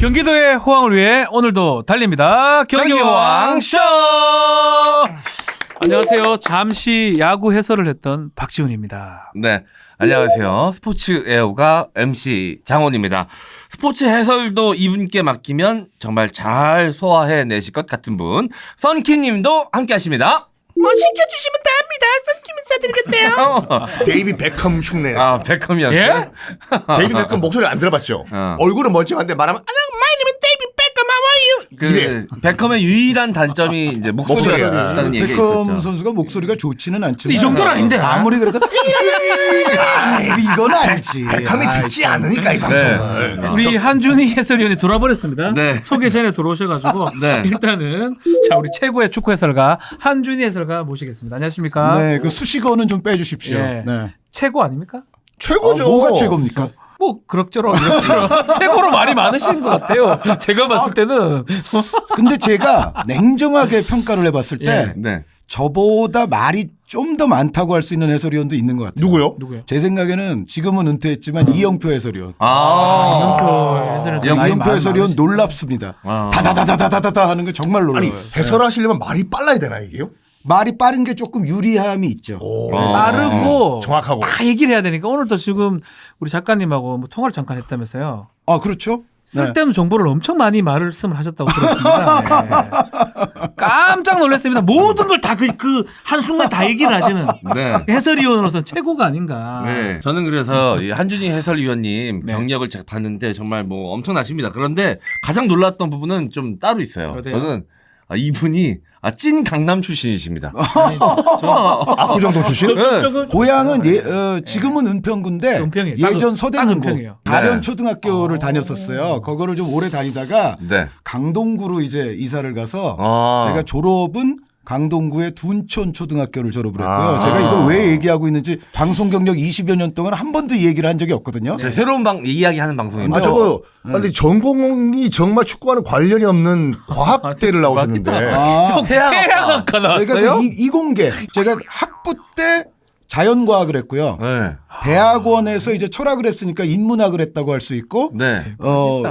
경기도의 호황을 위해 오늘도 달립니다. 경기호황쇼. 안녕하세요. 잠시 야구 해설을 했던 박지훈입니다. 네, 안녕하세요. 스포츠 애호가 MC 장원입니다. 스포츠 해설도 이분께 맡기면 정말 잘 소화해내실 것 같은 분, 썬키님도 함께하십니다. 뭐 시켜주시면 다 합니다. 썬킴은 싸드리겠대요. 데이비 베컴 흉내였어. 아, 베컴이었어요? 예? 데이비 베컴 목소리 안 들어봤죠? 얼굴은 멀쩡한데 말하면 My name is David Beckham. How are you? 그 베컴의 유일한 단점이 이제 목소리가 목소리야. 있다는 얘기가 베컴 있었죠. 선수가 목소리가 좋지는 않지만 이 정도는 아닌데. 아무리 그래도 이건 아니지. 베컴이 듣지 않으니까 이 방송을. 우리 한준희 해설위원이 돌아버렸습니다. 네. 소개 전에 들어오셔가지고 네. 일단은 자 우리 최고의 축구 해설가 한준희 해설가 모시겠습니다. 안녕하십니까? 네, 그 수식어는 좀 빼주십시오. 예. 네. 최고 아닙니까? 최고죠. 뭐가 최고입니까? 뭐 그럭저럭 최고로 말이 많으신 것 같아요. 제가 봤을 때는 근데 제가 냉정하게 평가를 해봤을 때 네. 저보다 말이 좀 더 많다고 할 수 있는 해설위원도 있는 것 같아요. 누구요? 누구요? 제 생각에는 지금은 은퇴했지만 이영표 해설위원. 이영표 해설을 이영표 해설위원 놀랍습니다. 다다다다다다다 하는 게 정말 놀라워요. 해설하시려면 말이 빨라야 되나 이게요? 말이 빠른 게 조금 유리함이 있죠. 빠르고 정확하고. 다 얘기를 해야 되니까 오늘도 지금 우리 작가님하고 뭐 통화를 잠깐 했다면서요. 아, 그렇죠. 쓸데없는 정보를 엄청 많이 말씀을 하셨다고 들었습니다. 네. 깜짝 놀랐습니다. 모든 걸 다 그 한순간 다 얘기를 하시는 네. 해설위원으로서 최고가 아닌가. 네. 저는 그래서 이 한준희 해설위원님 네. 경력을 제가 봤는데 정말 뭐 엄청나십니다. 그런데 가장 놀랐던 부분은 좀 따로 있어요. 어디요? 저는 이분이 찐 강남 출신이십니다. 압구정동 출신? 네. 고향은 지금은 은평구인데 은평이에요. 예전 딱 서대문구 은평이에요. 다련 네. 초등학교를 다녔었어요. 그거를 좀 오래 다니다가 네. 강동구로 이제 이사를 가서 제가 졸업은 강동구의 둔촌 초등학교를 졸업을 했고요. 제가 이걸 왜 얘기하고 있는지 방송 경력 20여 년 동안 한 번도 이 얘기를 한 적이 없거든요. 제가 새로운 이야기하는 방송인데. 저거 근데 전공이 정말 축구와는 관련이 없는 과학대를 나오셨는데. 해양학과 저희가 나왔어요? 그 이공계 제가 학부 때 자연과학을 했고요. 네. 대학원에서 이제 철학을 했으니까 인문학을 했다고 할 수 있고 네.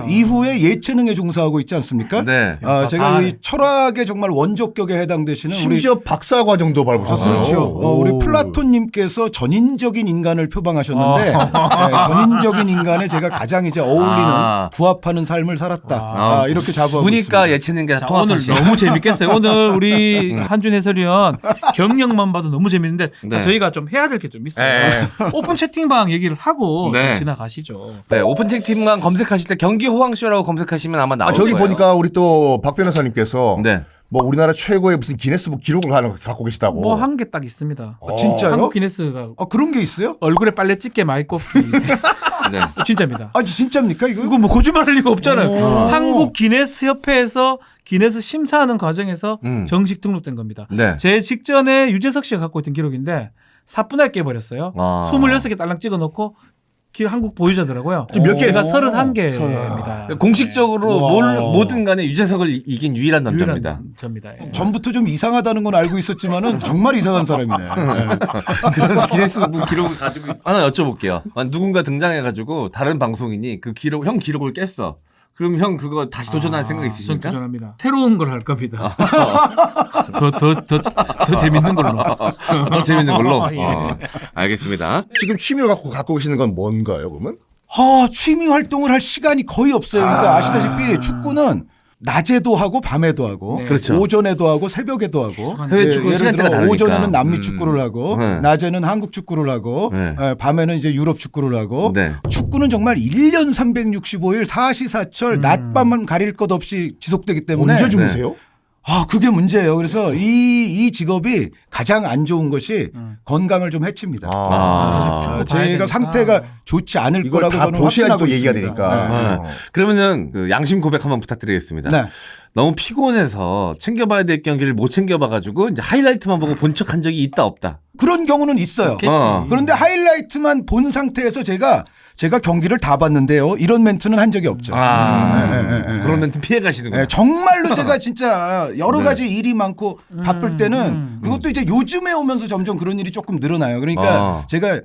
이후에 예체능에 종사하고 있지 않습니까? 네. 제가 이 철학에 정말 원조격에 해당되시는 우리 심지어 박사 과정도 밟으셨어요. 그렇죠. 우리 플라톤님께서 전인적인 인간을 표방하셨는데 전인적인 인간에 제가 가장 이제 어울리는 부합하는 삶을 살았다. 이렇게 자부하고 문이과 있습니다. 예체능계 자, 오늘 통합하시. 너무 재밌겠어요. 오늘 우리 한준 해설위원 경력만 봐도 너무 재밌는데 자, 네. 저희가 좀 해야 될 게 좀 있어요. 네. 오픈 채팅방 얘기를 하고 네. 좀 지나가시죠. 네, 오픈팅 팀만 검색하실 때 경기 호황쇼라고 검색하시면 아마 나올 저기 거예요. 보니까 우리 또 박 변호사님께서 네. 뭐 우리나라 최고의 무슨 기네스북 기록을 하나 갖고 계시다고. 뭐 한 개 딱 있습니다. 진짜요? 한국 기네스가 그런 게 있어요? 얼굴에 빨래 찢게 많이 꼽기. 네. 진짜입니다. 진짜입니까 이거? 이거 뭐 거짓말할 리가 없잖아요. 한국 기네스 협회에서 기네스 심사하는 과정에서 정식 등록된 겁니다. 네. 제 직전에 유재석 씨가 갖고 있던 기록인데 사뿐하게 깨버렸어요. 26개 딸랑 찍어놓고 한국 보유자더라고요. 몇 개? 제가 31개입니다. 공식적으로 뭐든 간에 유재석을 이긴 유일한 남자입니다. 저입니다. 예. 전부터 좀 이상하다는 건 알고 있었지만은 정말 이상한 사람이네. 그런 기네스북 기록을 가지고 하나 여쭤볼게요. 누군가 등장해가지고 다른 방송인이 그 기록 형 기록을 깼어. 그럼 형 그거 다시 도전할 생각 전 있으십니까? 도전합니다. 새로운 걸 할 겁니다. 더 재밌는 걸로. 더 재밌는 걸로. 예. 알겠습니다. 지금 취미를 갖고 계시는 건 뭔가요, 그러면? 취미 활동을 할 시간이 거의 없어요. 그러니까 아시다시피 축구는 낮에도 하고 밤에도 하고 그렇죠. 오전에도 하고 새벽에도 하고 해외 축구 예를 시간대가 들어 다르니까. 오전에는 남미 축구를 하고 네. 낮에는 한국 축구를 하고 네. 밤에는 이제 유럽 축구를 하고 네. 축구는 정말 1년 365일 사시사철 낮밤을 가릴 것 없이 지속되기 때문에 언제 주무세요? 그게 문제예요. 그래서 이 직업이 가장 안 좋은 것이 건강을 좀 해칩니다. 제가 상태가 좋지 않을 이걸 거라고 다 저는 보셔야지 확신하고 또 얘기가 있습니다. 되니까. 그러면은 그 양심 고백 한번 부탁드리겠습니다. 네. 너무 피곤해서 챙겨봐야 될 경기를 못 챙겨봐가지고 이제 하이라이트만 보고 본 척한 적이 있다 없다. 그런 경우는 있어요. 있겠지. 그런데 하이라이트만 본 상태에서 제가 경기를 다 봤는데요. 이런 멘트는 한 적이 없죠. 그런 멘트 피해 가시는구나. 네, 정말로 제가 진짜 여러 가지 일이 많고 바쁠 때는 그것도 이제 요즘에 오면서 점점 그런 일이 조금 늘어나요. 그러니까 제가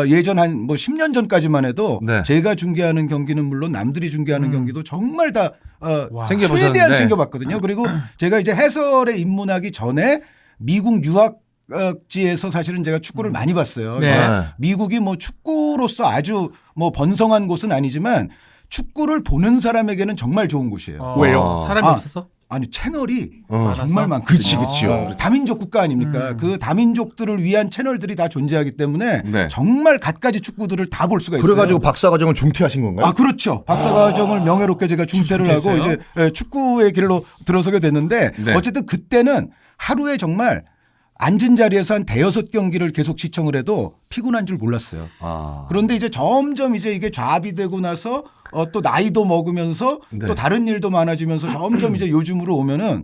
예전 한 뭐 10년 전까지만 해도 네. 제가 중계하는 경기는 물론 남들이 중계하는 경기도 정말 다 챙겨보셨는데. 최대한 챙겨봤거든요. 그리고 제가 이제 해설에 입문하기 전에 미국 유학지에서 사실은 제가 축구를 많이 봤어요. 네. 그러니까 미국이 뭐 축구로서 아주 뭐 번성한 곳은 아니지만 축구를 보는 사람에게는 정말 좋은 곳이에요. 왜요? 사람이 없어서? 아니 채널이 많아서? 정말 많거든요. 그치, 그치요. 다민족 국가 아닙니까? 그 다민족들을 위한 채널들이 다 존재하기 때문에 네. 정말 갖가지 축구들을 다 볼 수가 있어요. 그래가지고 박사과정을 중퇴하신 건가요? 아 그렇죠. 박사과정을 명예롭게 제가 중퇴를 하고 이제 축구의 길로 들어서게 됐는데 네. 어쨌든 그때는 하루에 정말 앉은 자리에서 한 대여섯 경기를 계속 시청을 해도 피곤한 줄 몰랐어요. 그런데 이제 점점 이제 이게 좌비되고 나서 또 나이도 먹으면서 네. 또 다른 일도 많아지면서 점점 이제 요즘으로 오면은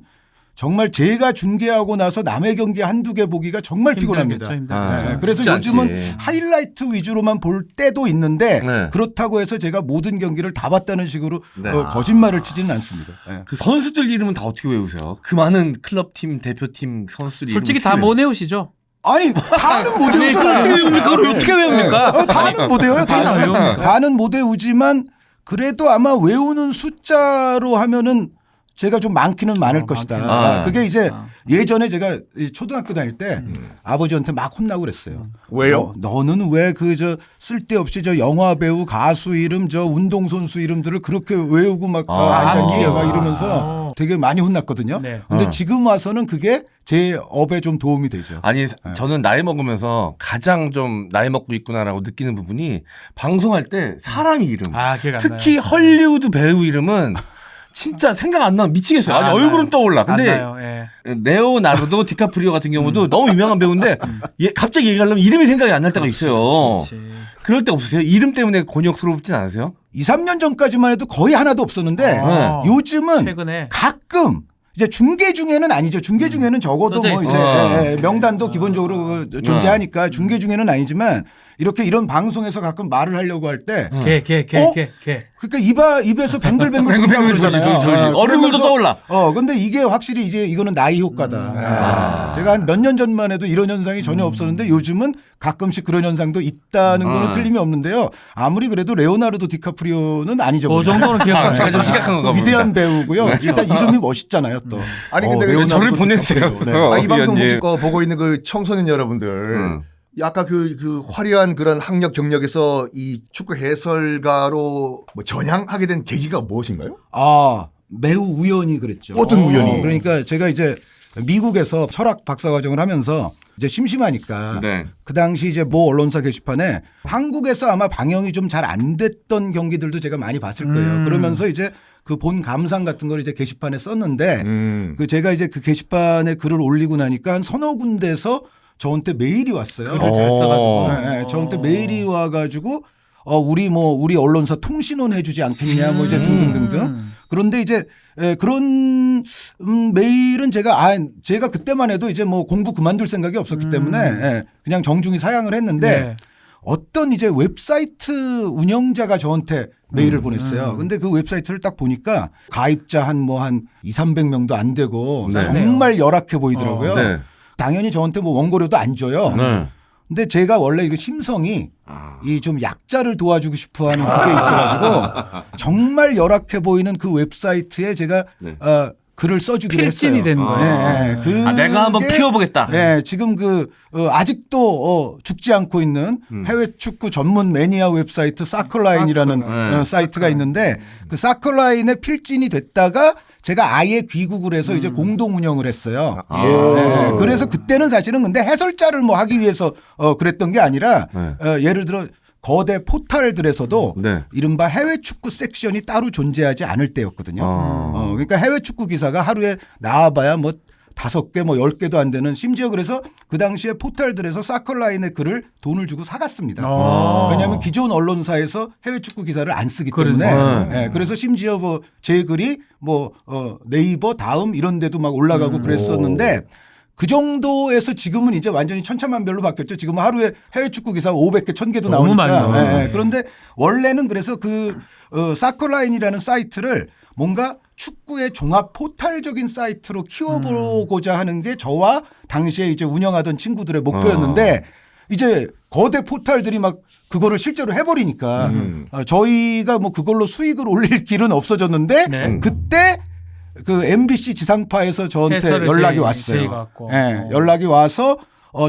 정말 제가 중계하고 나서 남의 경기 한두 개 보기가 정말 피곤합니다. 힘들겠죠. 네, 그래서 쉽지 요즘은 않지. 하이라이트 위주로만 볼 때도 있는데 네. 그렇다고 해서 제가 모든 경기를 다 봤다는 식으로 네. 거짓말을 치지는 않습니다. 네. 그 선수들 이름은 다 어떻게 외우세요? 그 많은 클럽팀, 대표팀 선수들 이름 솔직히 다 못 외우시죠? 아니 다는 못 어떻게 외우잖아요. 외웁니까? 그걸 어떻게 외웁니까? 다는 못 외워요. 다 외웁니까? 다는 못 외우지만 그래도 아마 외우는 숫자로 하면은 제가 좀 많기는 많을 것이다. 많기는. 그게 이제 예전에 제가 이 초등학교 다닐 때 아버지한테 막 혼나고 그랬어요. 왜요? 너는 왜 그 저 쓸데없이 저 영화 배우 가수 이름 저 운동선수 이름들을 그렇게 외우고 막 앉았니 막 이러면서 되게 많이 혼났거든요. 네. 근데 지금 와서는 그게 제 업에 좀 도움이 되죠. 아니 저는 나이 먹으면서 가장 좀 나이 먹고 있구나라고 느끼는 부분이 방송할 때 사람 이름 기억 안 특히 나요. 헐리우드 배우 이름은 진짜 생각 안 나면 미치겠어요. 아니 안 얼굴은 나요. 떠올라. 안 근데 나요. 예. 레오나르도 디카프리오 같은 경우도 너무 유명한 배우인데 갑자기 얘기하려면 이름이 생각이 안 날 때가 있어요. 그렇지. 그럴 때 없으세요? 이름 때문에 곤욕스럽진 않으세요? 2, 3년 전까지만 해도 거의 하나도 없었는데 요즘은 최근에 가끔 이제 중계 중에는 아니죠. 중계 중에는 적어도 써져 뭐 이제 있어요. 명단도 기본적으로 존재하니까 중계 중에는 아니지만 이렇게 이런 방송에서 가끔 말을 하려고 할 때 개. 그러니까 입에서 뱅글뱅글 뱅글뱅글 돌고 그러잖아요. 돌지. 얼음물도 그러면서 떠올라. 근데 이게 확실히 이제 이거는 나이 효과다. 제가 한 몇 년 전만 해도 이런 현상이 전혀 없었는데 요즘은 가끔씩 그런 현상도 있다는 거는 틀림이 없는데요. 아무리 그래도 레오나르도 디카프리오는 아니죠. 그 정도는 기억 안 나요. 제가 좀 심각한 건가 봅니다. 위대한 배우고요. 일단 이름이 멋있잖아요. 또. 아니 근데 레오나르도 저를 보내세요. 디카프리오. 이 방송 위원님. 혹시 보고 있는 그 청소년 여러분들 아까 그 화려한 그런 학력 경력에서 이 축구 해설가로 뭐 전향하게 된 계기가 무엇인가요? 매우 우연히 그랬죠. 어떤 우연이? 그러니까 제가 이제 미국에서 철학 박사과정을 하면서 이제 심심하니까 네. 그 당시 이제 모 언론사 게시판에 한국에서 아마 방영이 좀 잘 안 됐던 경기들도 제가 많이 봤을 거예요. 그러면서 이제 그 본 감상 같은 걸 이제 게시판에 썼는데 그 제가 이제 그 게시판에 글을 올리고 나니까 한 서너 군데에서 저한테 메일이 왔어요. 글을 잘 써가지고. 네, 저한테 메일이 와가지고 우리 언론사 통신원 해주지 않겠냐 뭐 이제 등등등등. 그런데 이제 그런 메일은 제가 그때만 해도 이제 뭐 공부 그만둘 생각이 없었기 때문에 그냥 정중히 사양을 했는데 네. 어떤 이제 웹사이트 운영자가 저한테 메일을 보냈어요. 근데 그 웹사이트를 딱 보니까 가입자 한 2, 300명도 안 되고 네. 정말 열악해 보이더라고요. 네. 당연히 저한테 뭐 원고료도 안 줘요. 네. 근데 제가 원래 이거 심성이 이 좀 약자를 도와주고 싶어 하는 그게 있어가지고 정말 열악해 보이는 그 웹사이트에 제가 글을 써주기로 했어요. 필진이 된 거예요. 그게 내가 한번 피워보겠다. 네, 지금 아직도 죽지 않고 있는 해외 축구 전문 매니아 웹사이트 사커라인이라는 사이트가 있는데 그 사커라인의 필진이 됐다가 제가 아예 귀국을 해서 이제 공동 운영을 했어요. 네, 그래서 그때는 사실은 근데 해설자를 뭐 하기 위해서 그랬던 게 아니라 예를 들어 거대 포털들에서도 이른바 해외 축구 섹션이 따로 존재하지 않을 때였거든요. 그러니까 해외 축구 기사가 하루에 나와봐야 뭐 5개 뭐 10개도 안 되는 심지어 그래서 그 당시에 포털들에서 사커라인의 글을 돈을 주고 사갔습니다. 왜냐하면 기존 언론사에서 해외 축구 기사를 안 쓰기 때문에 예, 그래서 심지어 뭐 제 글이 뭐 네이버 다음 이런 데도 막 올라가고 그랬었는데 그 정도에서 지금은 이제 완전히 천차만별로 바뀌었죠. 지금은 하루에 해외 축구 기사 500개, 1000개도 너무 나오니까. 많아요. 예, 예. 그런데 원래는 그래서 그 사커라인이라는 사이트를 뭔가 축구의 종합 포탈적인 사이트로 키워보고자 하는 게 저와 당시에 이제 운영하던 친구들의 목표였는데 이제 거대 포탈들이 막 그거를 실제로 해버리니까 저희가 뭐 그걸로 수익을 올릴 길은 없어졌는데 네. 그때 그 MBC 지상파에서 저한테 해설을 연락이 제의가 왔어요. 왔고. 예, 연락이 와서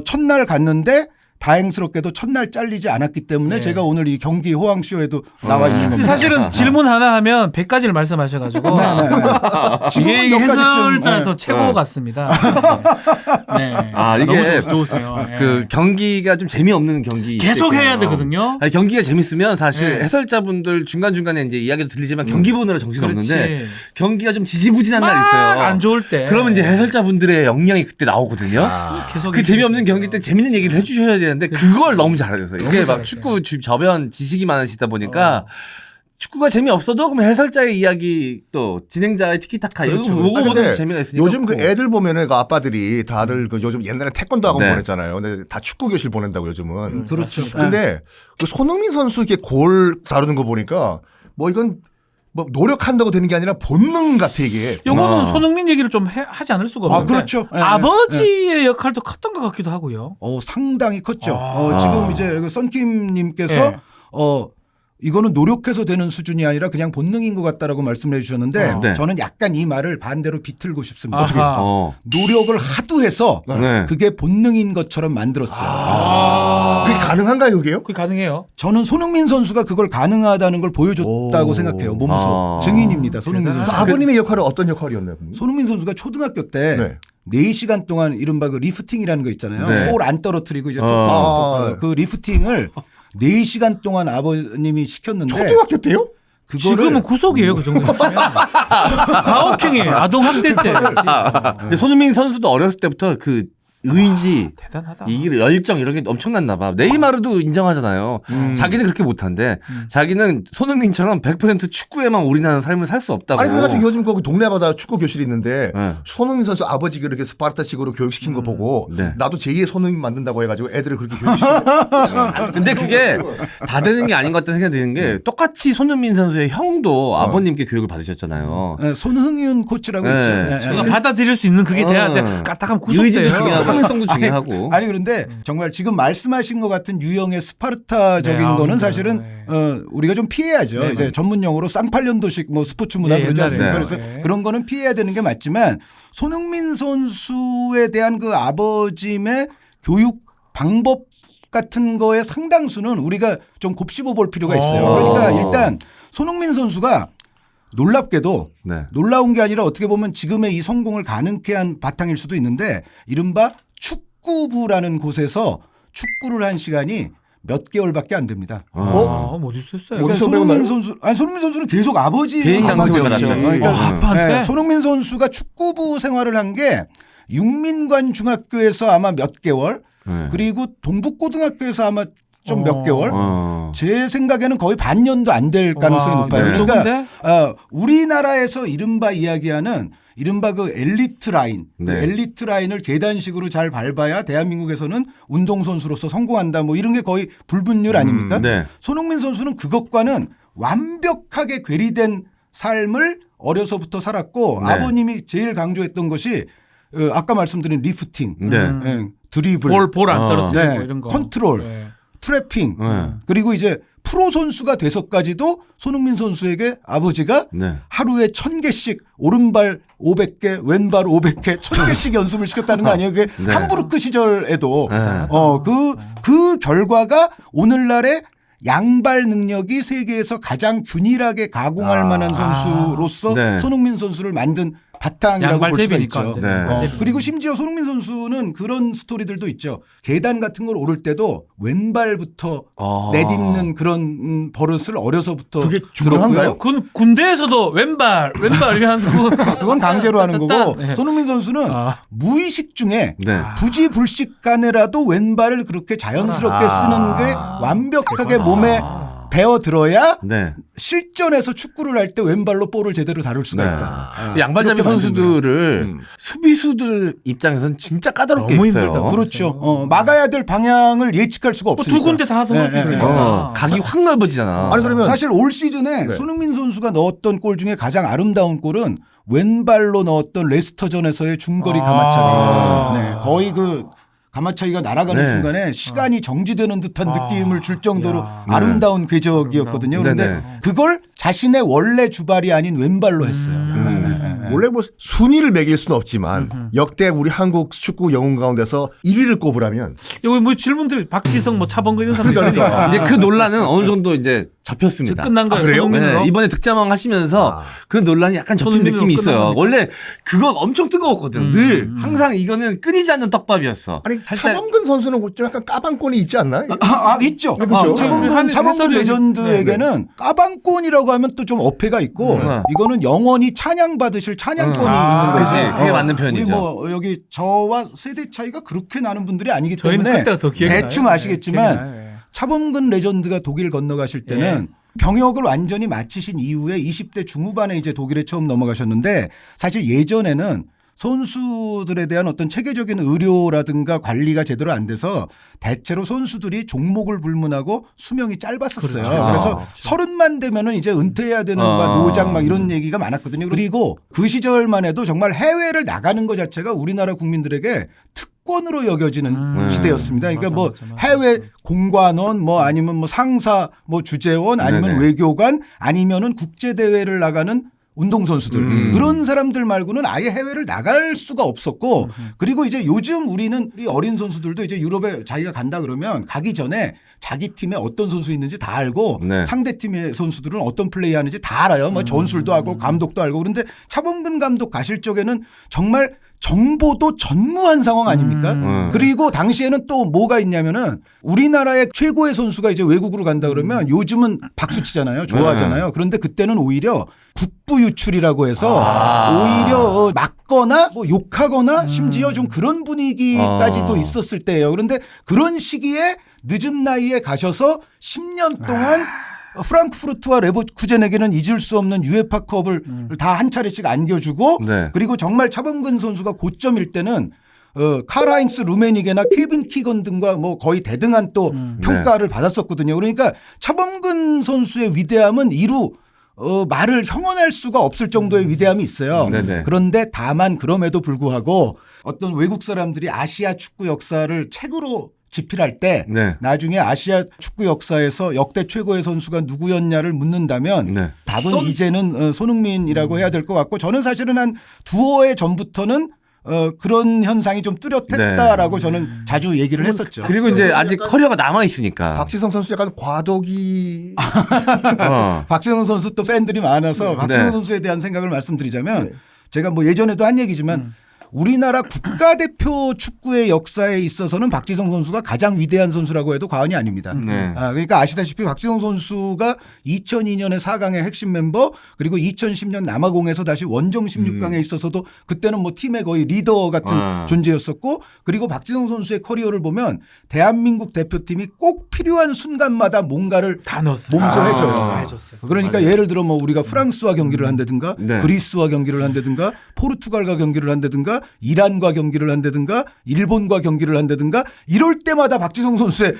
첫날 갔는데 다행스럽게도 첫날 잘리지 않았기 때문에 네. 제가 오늘 이 경기 호황쇼에도 나와 있는 겁니다. 사실은 질문 하나 하면 100가지를 말씀하셔가지고 이게 몇 가지쯤, 해설자에서 네. 최고 같습니다. 네. 아, 이게 너무 좋으세요. 네. 그 경기가 좀 재미없는 경기 계속 있겠네요. 해야 되거든요. 아니, 경기가 재밌으면 사실 네. 해설자분들 중간중간에 이제 이야기도 들리지만 경기 보느라 정신 없는데 그렇지. 경기가 좀 지지부진한 날 막 있어요. 안 좋을 때. 그러면 이제 해설자분들의 역량이 그때 나오거든요. 계속 그 재미없는 경기 때 재밌는 얘기를 해주셔야 되는데 그걸 너무 잘하세요. 이게 막 잘했어요. 축구 저변 지식이 많으시다 보니까 축구가 재미없어도 그럼 해설자의 이야기 또 진행자의 티키타카 그렇죠. 이거 아니, 보고도 근데 재미가 있으니까 요즘 그 또. 애들 보면은 그 아빠들이 다들 그 요즘 옛날에 태권도 학원 네. 보냈잖아요. 근데 다 축구 교실 보낸다고 요즘은. 그렇죠. 근데 그 손흥민 선수 이렇게 골 다루는 거 보니까 뭐 이건 뭐 노력한다고 되는 게 아니라 본능 같아 이게. 요거는 손흥민 얘기를 좀 하지 않을 수가 없는데 그렇죠. 예, 아버지의 역할도 컸던 것 같기도 하고요. 상당히 컸죠. 지금 이제 그 썬킴님께서 네. 이거는 노력해서 되는 수준이 아니라 그냥 본능인 것 같다라고 말씀을 해주셨는데 네. 저는 약간 이 말을 반대로 비틀고 싶습니다. 아하. 노력을 하도 해서 네. 그게 본능인 것처럼 만들었어요. 그게 가능한가요, 이게요? 그게 가능해요. 저는 손흥민 선수가 그걸 가능하다는 걸 보여줬다고 생각해요. 몸소. 증인입니다. 손흥민 선수. 그 아버님의 역할은 어떤 역할이었나요? 그럼? 손흥민 선수가 초등학교 때 네. 4시간 동안 이른바 그 리프팅이라는 거 있잖아요. 네. 볼 안 떨어뜨리고 이제 아. 그 리프팅을 4시간 동안 아버님이 시켰는데 초등학교 때요? 그거를 지금은 구속이에요, 그 정도. 가혹행위예요. 아동 학대죄. 근데 손흥민 선수도 어렸을 때부터 그 의지, 대단하다. 이 열정 이런 게 엄청났나 봐. 네이마르도 인정하잖아요. 자기는 그렇게 못한데 자기는 손흥민처럼 100% 축구에만 올인하는 삶을 살 수 없다고. 아니 그래가지고 요즘 거기 동네마다 축구 교실이 있는데 네. 손흥민 선수 아버지가 이렇게 스파르타식으로 교육시킨 거 보고 네. 나도 제2의 손흥민 만든다고 해가지고 애들을 그렇게 교육시키고 근데 그게 다 되는 게 아닌 것 같다는 생각이 드는 게 똑같이 손흥민 선수의 형도 아버님께 교육을 받으셨잖아요. 손흥윤 코치라고 네. 있죠. 그러니까 받아들일 수 있는 그게 돼야 돼. 까딱하면 의지도 구속돼요. 중요하고 항성도 중요하고. 아니 그런데 정말 지금 말씀하신 것 같은 유형의 스파르타적인 네, 거는 힘들어요. 사실은 네. 우리가 좀 피해야죠. 네, 이제 전문 용어로 쌍팔년도식 뭐 스포츠 문화 네, 그러지 않습니까? 옛날에. 그래서 네. 그런 거는 피해야 되는 게 맞지만 손흥민 선수에 대한 그 아버님의 교육 방법 같은 거의 상당수는 우리가 좀 곱씹어 볼 필요가 있어요. 그러니까 일단 손흥민 선수가 놀랍게도 네. 놀라운 게 아니라 어떻게 보면 지금의 이 성공을 가능케 한 바탕일 수도 있는데 이른바 축구부라는 곳에서 축구를 한 시간이 몇 개월밖에 안 됩니다. 어디 있었어요? 그러니까 어디서 손흥민 배웠나요? 선수, 아니 손흥민 선수는 계속 아버지 개인 강습을 아버지였죠. 받았죠. 그러니까 아빠한테? 손흥민 선수가 축구부 생활을 한 게 육민관 중학교에서 아마 몇 개월, 네. 그리고 동북고등학교에서 아마 좀 몇 개월. 제 생각에는 거의 반년도 안 될 가능성이 와, 높아요. 네. 그러니까 좋은데? 우리나라에서 이른바 이야기하는 이른바 그 엘리트 라인, 그 네. 엘리트 라인을 계단식으로 잘 밟아야 대한민국에서는 운동선수로서 성공한다 뭐 이런 게 거의 불분율 아닙니까? 네. 손흥민 선수는 그것과는 완벽하게 괴리된 삶을 어려서부터 살았고 네. 아버님이 제일 강조했던 것이 아까 말씀드린 리프팅, 네. 드리블, 볼 안 떨어뜨리고 네, 이런 거. 컨트롤, 네. 트래핑 네. 그리고 이제 프로 선수가 돼서까지도 손흥민 선수에게 아버지가 네. 하루에 1000개씩 오른발 500개 왼발 500개 1000개씩 연습을 시켰다는 거 아니에요? 그게 네. 함부르크 시절에도 네. 그 결과가 오늘날의 양발 능력이 세계에서 가장 균일하게 가공할 만한 선수로서 네. 손흥민 선수를 만든 바탕이라고 볼 수가 양발잡이니까 있죠. 이제. 네. 그리고 심지어 손흥민 선수는 그런 스토리들도 있죠. 계단 같은 걸 오를 때도 왼발부터 내딛는 그런 버릇을 어려서부터 그게 들었고요. 중요한가요? 그건 군대에서도 왼발 하는 거. 그건 강제로 하는 거고 네. 손흥민 선수는 무의식 중에 네. 부지불식간에라도 왼발을 그렇게 자연스럽게 쓰는 게 완벽하게 몸에 배어 들어야 네. 실전에서 축구를 할 때 왼발로 볼을 제대로 다룰 수가 네. 있다. 양발잡이 그렇게 만든 거예요. 선수들을 수비수들 입장에서는 진짜 까다롭게 너무 있어요. 힘들다. 그렇죠. 막아야 될 방향을 예측할 수가 없으니까. 두 군데 다 쏠 수 있으니까. 각이 확 넓어지잖아. 아니 그러면 사실 올 시즌에 네. 손흥민 선수가 넣었던 골 중에 가장 아름다운 골은 왼발로 넣었던 레스터전에서의 중거리 가마차기. 네, 거의 그 가마차기가 날아가는 네. 순간에 시간이 정지되는 듯한 느낌을 줄 정도로 야. 아름다운 궤적이었거든요. 그런데 네네. 그걸 자신의 원래 주발이 아닌 왼발로 했어요. 원래 뭐 순위를 매길 수는 없지만 역대 우리 한국 축구 영웅 가운데서 1위를 꼽으라면 여기 뭐 질문들 박지성 뭐 차범근 이런 사람 있으니까. 이제 그 논란은 어느 정도 이제 접혔습니다. 끝난 거예요. 그래요? 손흥민으로? 네, 이번에 득점왕 하시면서 그 논란이 약간 접힌 손흥민으로 느낌이 있어요. 끝난 원래 그거 엄청 뜨거웠거든. 늘 항상 이거는 끊이지 않는 떡밥이었어. 아니 살짝- 차범근 선수는 좀 약간 까방권이 있지 않나? 있죠. 그렇죠. 차범근 해설이- 레전드에게는 까방권이라고 하면 또 좀 어폐가 있고 이거는 영원히 찬양받으실 찬양권이 있는 거지. 그치. 그게 맞는 표현이죠. 우리 뭐 여기 저와 세대 차이가 그렇게 나는 분들이 아니기 저희는 때문에 그때가 더 기억이 대충 나요. 아시겠지만 기억이 나요. 예. 차범근 레전드가 독일 건너가실 때는 병역을 완전히 마치신 이후에 20대 중후반에 이제 독일에 처음 넘어가셨는데 사실 예전에는 선수들에 대한 어떤 체계적인 의료라든가 관리가 제대로 안 돼서 대체로 선수들이 종목을 불문하고 수명이 짧았었어요. 그렇죠. 그래서 30만 되면은 이제 은퇴해야 되는 노장 막 이런 얘기가 많았거든요. 그리고 그 시절만 해도 정말 해외를 나가는 것 자체가 우리나라 국민들에게 특권으로 여겨지는 시대였습니다. 그러니까 뭐 해외 공관원 뭐 아니면 뭐 상사 뭐 주재원 아니면 네네. 외교관 아니면은 국제 대회를 나가는 운동선수들 그런 사람들 말고는 아예 해외를 나갈 수가 없었고 그리고 이제 요즘 우리는 우리 어린 선수들도 이제 유럽에 자기가 간다 그러면 가기 전에 자기 팀에 어떤 선수 있는지 다 알고 네. 상대 팀의 선수들은 어떤 플레이 하는지 다 알아요. 뭐 전술도 하고 감독도 알고 그런데 차범근 감독 가실 적에는 정말 정보도 전무한 상황 아닙니까? 그리고 당시에는 또 뭐가 있냐면은 우리나라의 최고의 선수가 이제 외국으로 간다 그러면 요즘은 박수 치잖아요. 좋아하잖아요. 그런데 그때는 오히려 국부 유출이라고 해서 오히려 막거나 뭐 욕하거나 심지어 좀 그런 분위기까지도 있었을 때예요. 그런데 그런 시기에 늦은 나이에 가셔서 10년 동안 프랑크푸르트와 레버쿠젠에게는 잊을 수 없는 UEFA컵을 다 한 차례씩 안겨주고 네. 그리고 정말 차범근 선수가 고점일 때는 카라인스 루메니게나 케빈 키건 등과 뭐 거의 대등한 또 평가를 받았었거든요. 그러니까 차범근 선수의 위대함은 이루 말을 형언할 수가 없을 정도의 위대함이 있어요. 네네. 그런데 다만 그럼에도 불구하고 어떤 외국 사람들이 아시아 축구 역사를 책으로 집필할 때 네. 나중에 아시아 축구 역사에서 역대 최고의 선수가 누구였냐를 묻는다면 네. 답은 이제는 손흥민이라고 해야 될 것 같고 저는 사실은 한 두어 해 전부터는 그런 현상이 좀 뚜렷했다라고 저는 자주 얘기를 했었죠. 그리고 이제 아직 커리어가 남아 있으니까. 박지성 선수 약간 과도기 박지성 선수 또 팬들이 많아서 박지성 네. 선수에 대한 생각을 말씀드리자면 제가 뭐 예전에도 한 얘기지만 우리나라 국가대표 축구의 역사에 있어서는 박지성 선수가 가장 위대한 선수라고 해도 과언이 아닙니다. 네. 그러니까 아시다시피 박지성 선수가 2002년에 4강의 핵심 멤버 그리고 2010년 남아공에서 다시 원정 16강에 있어서도 그때는 뭐 팀의 거의 리더 같은 존재였었고 그리고 박지성 선수의 커리어를 보면 대한민국 대표팀이 꼭 필요한 순간마다 뭔가를 다 넣었어요. 몸소 해줘요. 다 해줬어요. 그러니까 예를 들어 뭐 우리가 프랑스와 경기를 한다든가 네. 그리스와 경기를 한다든가 포르투갈과 경기를 한다든가 이란과 경기를 한다든가 일본과 경기를 한다든가 이럴 때마다 박지성 선수의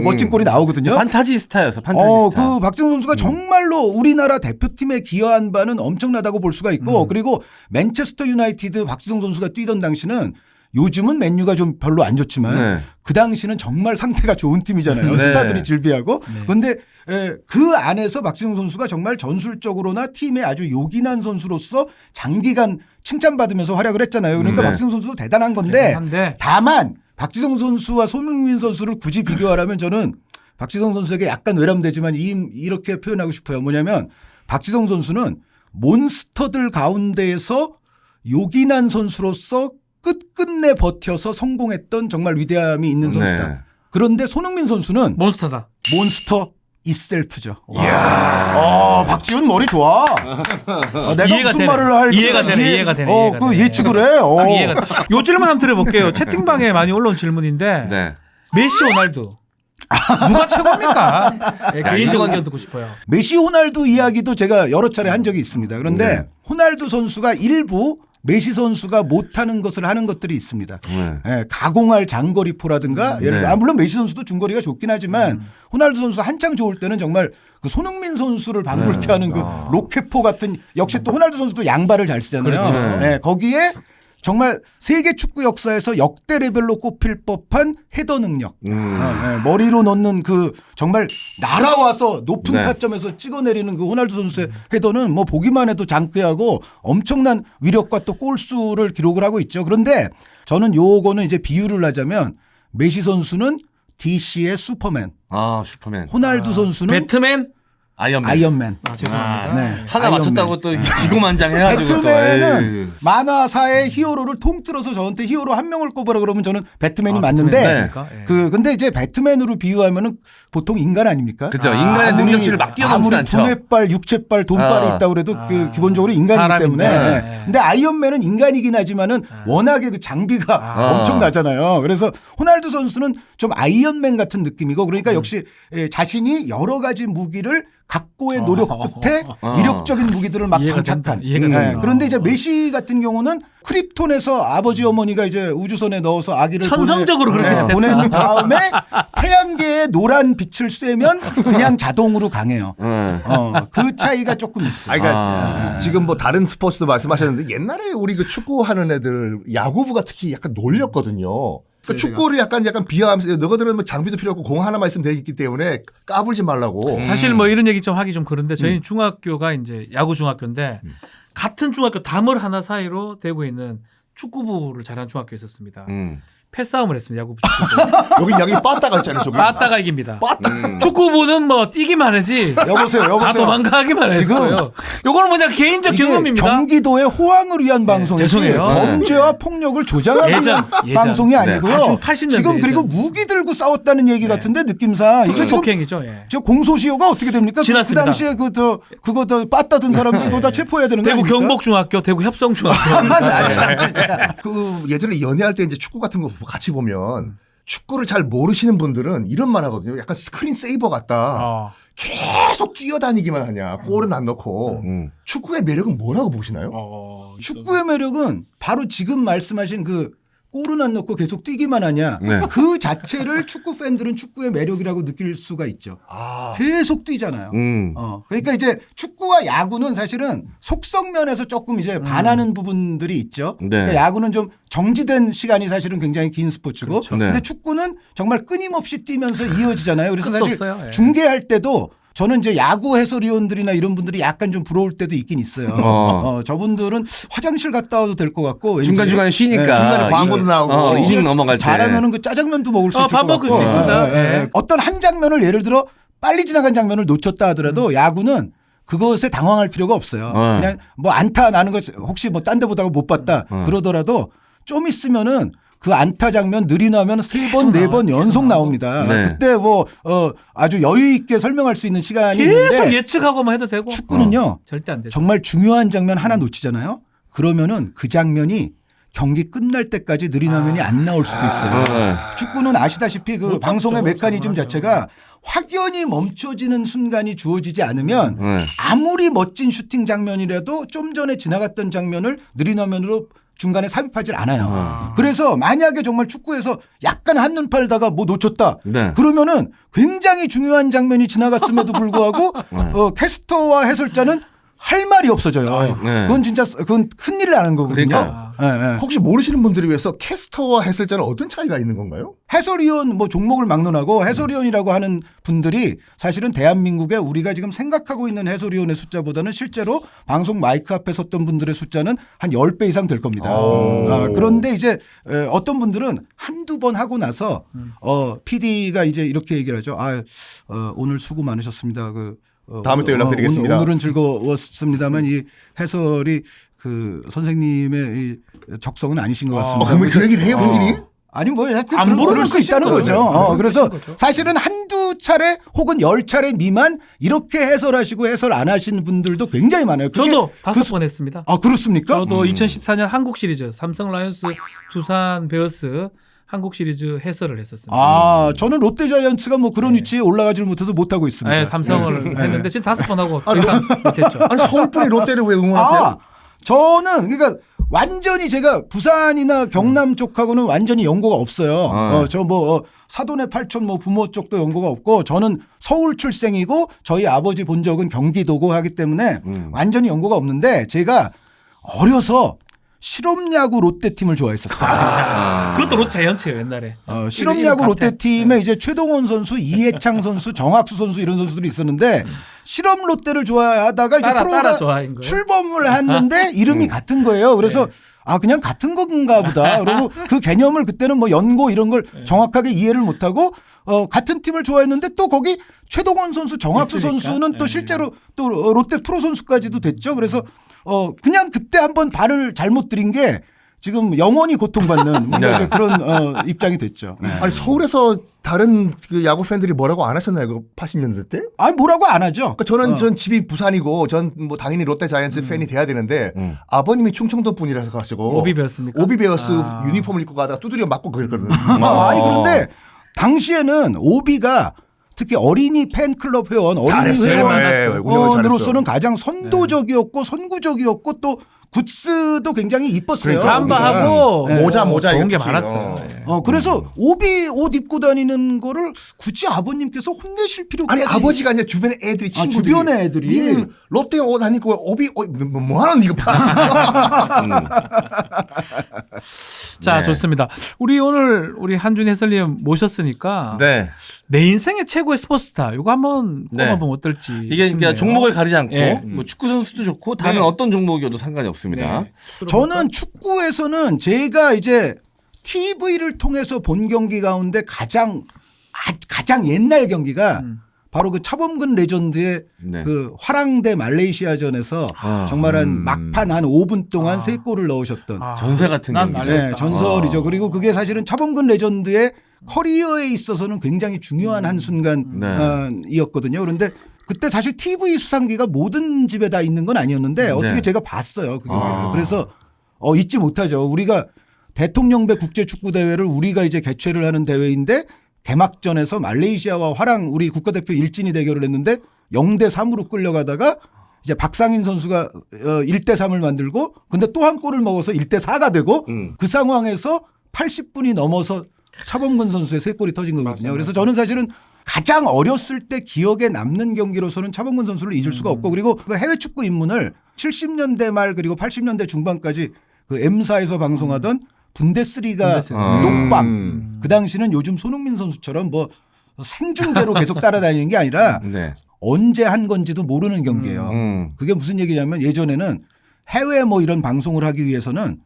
멋진 골이 나오거든요. 판타지스타였어. 판타지스타. 그 박지성 선수가 정말로 우리나라 대표팀에 기여한 바는 엄청나다고 볼 수가 있고 그리고 맨체스터 유나이티드 박지성 선수가 뛰던 당시는 요즘은 맨유가 좀 별로 안 좋지만 네. 그 당시는 정말 상태가 좋은 팀이잖아요. 네. 스타들이 질비하고. 그런데 그 안에서 박지성 선수가 정말 전술적으로나 팀의 아주 요긴한 선수로서 장기간 칭찬받으면서 활약을 했잖아요. 그러니까 네. 박지성 선수도 대단한 건데 대단한데. 다만 박지성 선수와 손흥민 선수를 굳이 비교하라면 저는 박지성 선수에게 약간 외람되지만 이렇게 표현하고 싶어요. 뭐냐면 박지성 선수는 몬스터들 가운데에서 요긴한 선수로서 끝끝내 버텨서 성공했던 정말 위대함이 있는 선수다. 네. 그런데 손흥민 선수는 몬스터다. 몬스터 이셀프죠. 이야. 박지훈 머리 좋아. 내가 이해가 무슨 되네. 말을 할지 이해가 되네. 이해가 되네. 그 예측을 해. 딱 이해가 돼. 요 질문 한번 드려볼게요. 채팅방에 많이 올라온 질문인데 네. 메시, 호날두 누가 최고입니까? 네, 개인적인 이건- 의견 듣고 싶어요. 메시 호날두 이야기도 제가 여러 차례 한 적이 있습니다. 그런데 네. 호날두 선수가 일부 메시 선수가 못하는 것을 하는 것들이 있습니다. 네. 예, 가공할 장거리포라든가 예를 들어 네. 물론 메시 선수도 중거리가 좋긴 하지만 호날두 선수 한창 좋을 때는 정말 그 손흥민 선수를 방불케 하는 그 로켓포 같은 역시 또 호날두 선수도 양발을 잘 쓰잖아요. 그렇죠. 예, 거기에 정말 세계 축구 역사에서 역대 레벨로 꼽힐 법한 헤더 능력. 머리로 넣는 그 정말 날아와서 높은 네. 타점에서 찍어내리는 그 호날두 선수의 헤더는 뭐 보기만 해도 장쾌하고 엄청난 위력과 또 골수를 기록을 하고 있죠. 그런데 저는 요거는 이제 비유를 하자면 메시 선수는 DC의 슈퍼맨, 아 슈퍼맨. 호날두 선수는 배트맨? 아이언맨. 아이언맨. 아, 죄송합니다. 네. 하나 아이언맨. 맞췄다고 또 기고만장해가지고 또. 배트맨은 에이. 만화사의 히어로를 통틀어서 저한테 히어로 한 명을 꼽으라 그러면 저는 배트맨이 아, 맞는데 배트맨입니까? 예. 근데 이제 배트맨으로 비유하면은 보통 인간 아닙니까? 그죠. 인간의 능력치를 막 뛰어넘진 않죠. 두뇌빨, 육체빨, 돈빨이 아. 있다고 그래도 그 기본적으로 인간이기 사람인데. 때문에. 네. 근데 아이언맨은 인간이긴 하지만은 워낙에 그 장비가 엄청나잖아요. 그래서 호날두 선수는 좀 아이언맨 같은 느낌이고 그러니까 역시 자신이 여러 가지 무기를 각고의 노력 끝에 이력적인 무기들을 막 이해가 장착한. 된다. 이해가 된다. 그런데 이제 메시 같은 경우는 크립톤에서 아버지 어머니가 이제 우주선에 넣어서 아기를 천성적으로 그렇게 됐다. 보낸 다음에 태양계의 노란 빛을 쐬면 그냥 자동으로 강해요. 그 차이가 조금 있어요. 아니, 그러니까 지금 뭐 다른 스포츠도 말씀하셨는데 옛날에 우리 그 축구하는 애들 야구부가 특히 약간 놀렸거든요. 그러니까 축구를 약간 비하하면서 너희들은 뭐 장비도 필요 없고 공 하나만 있으면 되기 때문에 까불지 말라고. 사실 뭐 이런 얘기 좀 하기 좀 그런데 저희 중학교가 이제 야구 중학교인데 같은 중학교 담을 하나 사이로 되고 있는 축구부를 잘하는 중학교에 있었습니다. 패싸움을 했습니다. 야구부 축구부. 여기 빠따가 있잖아요. 저기. 빠따가 이깁니다. 빠따. 축구부는 뭐 뛰기만 하지 여보세요. 다 도망가기만 지금 했어요. 요거는 뭐냐 개인적 이게 경험입니다. 경기도의 호황을 위한 방송이지 죄송해요. 범죄와 폭력을 조장하는 예전. 방송이 아니고요. 아주 80년대 지금 그리고 예전. 무기 들고 싸웠다는 얘기 같은데 느낌상 이거 지금 폭행이죠. 예. 저 공소시효가 어떻게 됩니까? 그 지났습니다. 당시에 그거 더 빠따든 사람들 다 체포해야 되는 거 대구 아닙니까? 경복중학교, 대구 협성중학교. 그 예전에 연애할 때 이제 축구 같은 거 같이 보면 축구를 잘 모르시는 분들은 이런 말 하거든요. 약간 스크린 세이버 같다. 계속 뛰어다니기만 하냐. 골은 안 넣고. 축구의 매력은 뭐라고 보시나요? 축구의 매력은 바로 지금 말씀하신 그 골은 안 넣고 계속 뛰기만 하냐. 네. 그 자체를 축구 팬들은 축구의 매력이라고 느낄 수가 있죠. 계속 뛰잖아요. 그러니까 이제 축구와 야구는 사실은 속성 면에서 조금 이제 반하는 부분들이 있죠. 네. 그러니까 야구는 좀 정지된 시간이 사실은 굉장히 긴 스포츠고. 그렇죠. 네. 근데 축구는 정말 끊임없이 뛰면서 이어지잖아요. 그래서 끝도 사실 없어요. 예. 중계할 때도 저는 이제 야구 해설위원들이나 이런 분들이 약간 좀 부러울 때도 있긴 있어요. 저분들은 화장실 갔다 와도 될 것 같고 왠지. 중간중간에 쉬니까. 네, 중간에 광고도 나오고. 이닝 넘어갈 때. 잘하면은 그 짜장면도 먹을 수 있을 밥 것 먹을 같고. 수 있습니다. 예. 어떤 한 장면을 예를 들어 빨리 지나간 장면을 놓쳤다 하더라도 야구는 그것에 당황할 필요가 없어요. 그냥 뭐 안타 나는 것 혹시 뭐 딴 데 보다가 못 봤다 그러더라도 좀 있으면은 그 안타 장면 느리나면 3번, 4번 연속 나옵니다. 네. 그때 뭐 아주 여유 있게 설명할 수 있는 시간이 계속 있는데 예측하고만 해도 되고 축구는요. 절대 안 되죠. 정말 중요한 장면 하나 놓치잖아요. 그러면은 그 장면이 경기 끝날 때까지 느린 화면이 안 나올 수도 있어요. 축구는 아시다시피 그 방송의 메커니즘 자체가 확연히 멈춰지는 순간이 주어지지 않으면 아무리 멋진 슈팅 장면이라도 좀 전에 지나갔던 장면을 느린 화면으로 중간에 삽입하지 않아요. 그래서 만약에 정말 축구에서 약간 한눈 팔다가 뭐 놓쳤다. 네. 그러면은 굉장히 중요한 장면이 지나갔음에도 불구하고 캐스터와 해설자는 할 말이 없어져요. 네. 그건 진짜 그건 큰일을 하는 거거든요. 그러니까. 예, 예. 혹시 모르시는 분들을 위해서 캐스터와 해설자는 어떤 차이가 있는 건가요? 해설위원 뭐 종목을 막론하고 해설위원이라고 하는 분들이 사실은 대한민국에 우리가 지금 생각하고 있는 해설위원의 숫자보다는 실제로 방송 마이크 앞에 섰던 분들의 숫자는 한 10배 이상 될 겁니다. 그런데 이제 어떤 분들은 한두 번 하고 나서 PD가 이제 이렇게 얘기를 하죠. 오늘 수고 많으셨습니다. 다음에 또 연락드리겠습니다. 오늘은 즐거웠습니다만 이 해설이 그 선생님의 이 적성은 아니신 것 같습니다. 그러면 그 얘기를 해요, 본인이? 아니 뭐 안 그럴 부를 수 있다는 거죠. 거죠. 그래서 거죠. 사실은 한두 차례 혹은 10차례 미만 이렇게 해설하시고 해설 안 하시는 분들도 굉장히 많아요. 그게 저도 그 5번 했습니다. 아 그렇습니까? 저도 2014년 한국 시리즈 삼성 라이온스 두산 베어스 한국 시리즈 해설을 했었습니다. 아 저는 롯데자이언츠가 뭐 그런 위치에 올라가지를 못해서 못 하고 있습니다. 네, 삼성을 했는데 지금 5번 하고 더 이상 못했죠. 아니 서울분이 롯데를 왜 응원하세요? 아, 저는 그러니까 완전히 제가 부산이나 경남 쪽하고는 완전히 연고가 없어요. 저 뭐 사돈의 팔촌 뭐 부모 쪽도 연고가 없고 저는 서울 출생이고 저희 아버지 본 적은 경기도고 하기 때문에 완전히 연고가 없는데 제가 어려서 실업야구 롯데팀을 좋아했었어요. 그것도 롯데 자이언츠예요 옛날에. 실업야구 롯데팀에 이제 최동원 선수, 이해창 선수, 정학수 선수 이런 선수들이 있었는데 실업 롯데를 좋아하다가 이제 따라 프로가 좋아한 거예요? 출범을 했는데 이름이 같은 거예요. 그래서 아 그냥 같은 건가 보다. 그리고 그 개념을 그때는 뭐 연고 이런 걸 정확하게 이해를 못하고 같은 팀을 좋아했는데 또 거기 최동원 선수, 정학수 있으니까. 선수는 또 실제로 또 롯데 프로 선수까지도 됐죠. 그래서 그냥 그때 한번 발을 잘못 들인 게 지금 영원히 고통받는 뭔가 이제 그런 입장이 됐죠. 네. 아니 서울에서 다른 그 야구 팬들이 뭐라고 안 하셨나요? 그 80년대 때? 아니 뭐라고 안 하죠. 그러니까 전 집이 부산이고 전 뭐 당연히 롯데 자이언츠 팬이 돼야 되는데 아버님이 충청도 분이라서 가지고 오비베어스입니까? 오비베어스 유니폼을 입고 가다가 두드려 맞고 그랬거든요. 아니 그런데 당시에는 오비가 특히 어린이 팬클럽 회원, 어린이 잘했어요. 네, 운영을 회원으로서는 가장 선도적이었고 선구적이었고 또 굿즈도 굉장히 이뻤어요. 그러니까. 잠바하고 네. 모자 좋은 게 이거 특히. 많았어요. 예. 그래서 오비 옷 입고 다니는 거를 굳이 아버님께서 혼내실 필요가 아니 아버지가 아니라 주변에 애들이 친구들이 주변의 애들이. 니는 롯데 옷 아니고 오비 뭐 하는 이거 자 네. 좋습니다. 우리 한준 해설님 모셨으니까 네. 내 인생의 최고의 스포츠스타 이거 한번 네. 뽑아보면 어떨지 이게 싶네요. 그러니까 종목을 가리지 않고 예. 뭐 축구 선수도 좋고 다른 네. 어떤 종목이어도 상관이 없습니다. 네. 저는 축구에서는 제가 이제 TV를 통해서 본 경기 가운데 가장 옛날 경기가 바로 그 차범근 레전드의 네. 그 화랑대 말레이시아전에서 정말 한 막판 한 5분 동안 3골을 넣으셨던 전세 같은 난 경기죠. 알겠다. 네, 전설이죠. 그리고 그게 사실은 차범근 레전드의 커리어에 있어서는 굉장히 중요한 한 순간이었거든요. 그런데 그때 사실 TV 수상기가 모든 집에 다 있는 건 아니었는데 어떻게 네. 제가 봤어요. 그 경기를. 그래서 잊지 못하죠. 우리가 대통령배 국제축구대회를 우리가 이제 개최를 하는 대회인데 개막전에서 말레이시아와 화랑 우리 국가대표 일진이 대결을 했는데 0대 3으로 끌려가다가 이제 박상인 선수가 1대 3을 만들고 근데 또 한 골을 먹어서 1대 4가 되고 그 상황에서 80분이 넘어서 차범근 선수의 3골이 터진 거거든요. 그래서 저는 사실은 가장 어렸을 때 기억에 남는 경기로서는 차범근 선수를 잊을 수가 없고 그리고 그 해외 축구 입문을 70년대 말 그리고 80년대 중반까지 그 M사에서 방송하던 분데스리가 녹방 그 당시는 요즘 손흥민 선수처럼 뭐 생중계로 계속 따라다니는 게 아니라 네. 언제 한 건지도 모르는 경기예요. 그게 무슨 얘기냐면 예전에는 해외 뭐 이런 방송을 하기 위해서는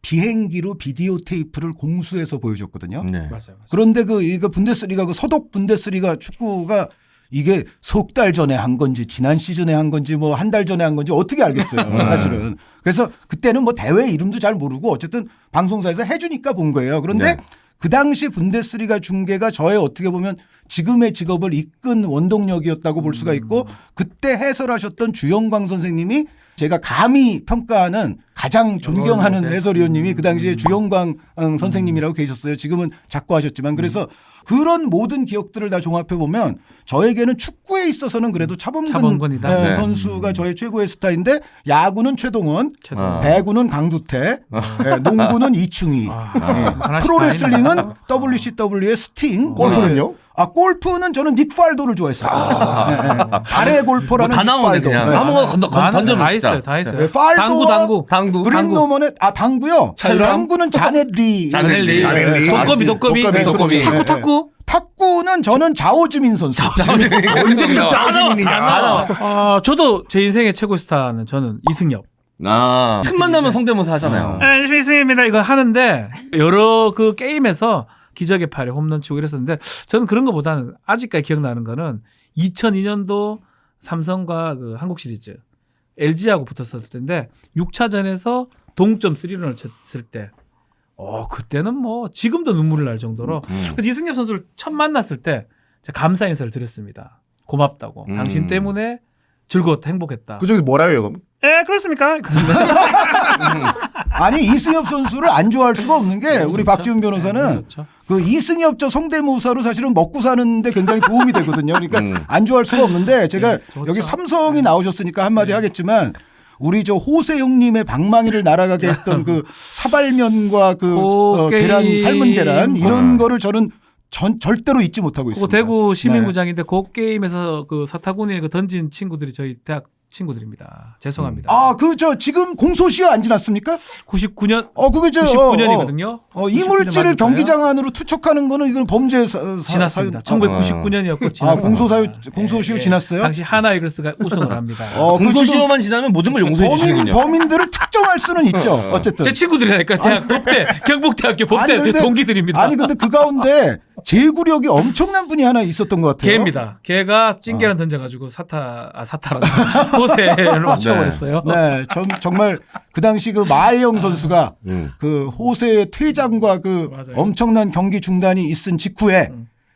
비행기로 비디오 테이프를 공수해서 보여줬거든요. 네. 맞아요. 그런데 그 분데스리가 그 서독 분데스리가 축구가 이게 석 달 전에 한 건지 지난 시즌에 한 건지 뭐 한 달 전에 한 건지 어떻게 알겠어요. 사실은. 그래서 그때는 뭐 대회 이름도 잘 모르고 어쨌든 방송사에서 해주니까 본 거예요. 그런데 네. 그 당시 분데스리가 중계가 저의 어떻게 보면 지금의 직업을 이끈 원동력이었다고 볼 수가 있고 그때 해설하셨던 주영광 선생님이 제가 감히 평가하는 가장 존경하는 해설위원님이 그 당시에 주영광 선생님이라고 계셨어요. 지금은 작고하셨지만 그래서 그런 모든 기억들을 다 종합해 보면 저에게는 축구에 있어서는 그래도 차범근이다. 차범근 네. 선수가 저의 최고의 스타인데 야구는 최동원, 배구는 강두태, 농구는 이충희, 하나씩 프로레슬링은 다 WCW의 스팅, 골프는요? 골프는 저는 닉 팔도를 좋아했어요. 발의 골퍼라는 뭐다 닉 나오네 팔도. 그냥 네. 아무거나 다 던져봅시다. 있어요. 다 있어요. 네, 팔도와 당구. 브릭노먼의 당구요. 당구는 자넷 리. 자넬 리. 독거미. 탁구는 저는 자오즈민 선수. 언제적 자오지민이냐. 저도 제 인생의 최고 스타는 저는 이승엽. 틈만 나면 성대모사 하잖아요. 이승엽입니다. 이거 하는데 여러 그 게임에서 기적의 팔에 홈런 치고 이랬었는데 저는 그런 것보다는 아직까지 기억나는 거는 2002년도 삼성과 그 한국 시리즈 LG하고 붙었을 때인데 6차전에서 동점 3런을 쳤을 때 그때는 뭐 지금도 눈물을 날 정도로 그래서 이승엽 선수를 처음 만났을 때 제가 감사 인사를 드렸습니다. 고맙다고. 당신 때문에 즐거웠다, 행복했다. 그쪽에서 뭐라 해요? 그럼? 에 그렇습니까? 아니 이승엽 선수를 안 좋아할 수가 없는 게 우리 박지훈 변호사는 그렇죠. 그 이승엽 저 성대모사로 사실은 먹고 사는데 굉장히 도움이 되거든요. 그러니까 안 좋아할 수가 없는데 제가 좋죠. 여기 삼성이 나오셨으니까 한마디 하겠지만 우리 저 호세 형님의 방망이를 날아가게 했던 그 사발면과 그 계란 삶은 계란 이런 거를 저는 절대로 잊지 못하고 그거 있습니다. 대구 시민구장인데 그 게임에서 그 사타구니에 그 던진 친구들이 저희 대학 친구들입니다. 죄송합니다. 아, 그 저 지금 공소시효 안 지났습니까? 99년 그게 저 99년이거든요. 이물질을 경기장 안으로 투척하는 거는 이건 범죄 지났습니다. 1999년이었고 공소시효 지났어요? 당시 하나 이글스가 우승을 합니다. 공소시효만 지나면 모든 걸 용서해 주시는군요. 범인들을 특정할 수는 있죠. 어쨌든. 제 친구들이라니까 대학 법대 경북대학교 법대 근데- 동기들입니다. 아니 근데 그 가운데 제구력이 엄청난 분이 하나 있었던 것 같아요. 개입니다. 개가 찐개를 던져가지고 사타라는 호세를 맞춰버렸어요. 네, 정말 그 당시 그 마혜영 선수가 그 호세의 퇴장과 그 맞아요. 엄청난 경기 중단이 있은 직후에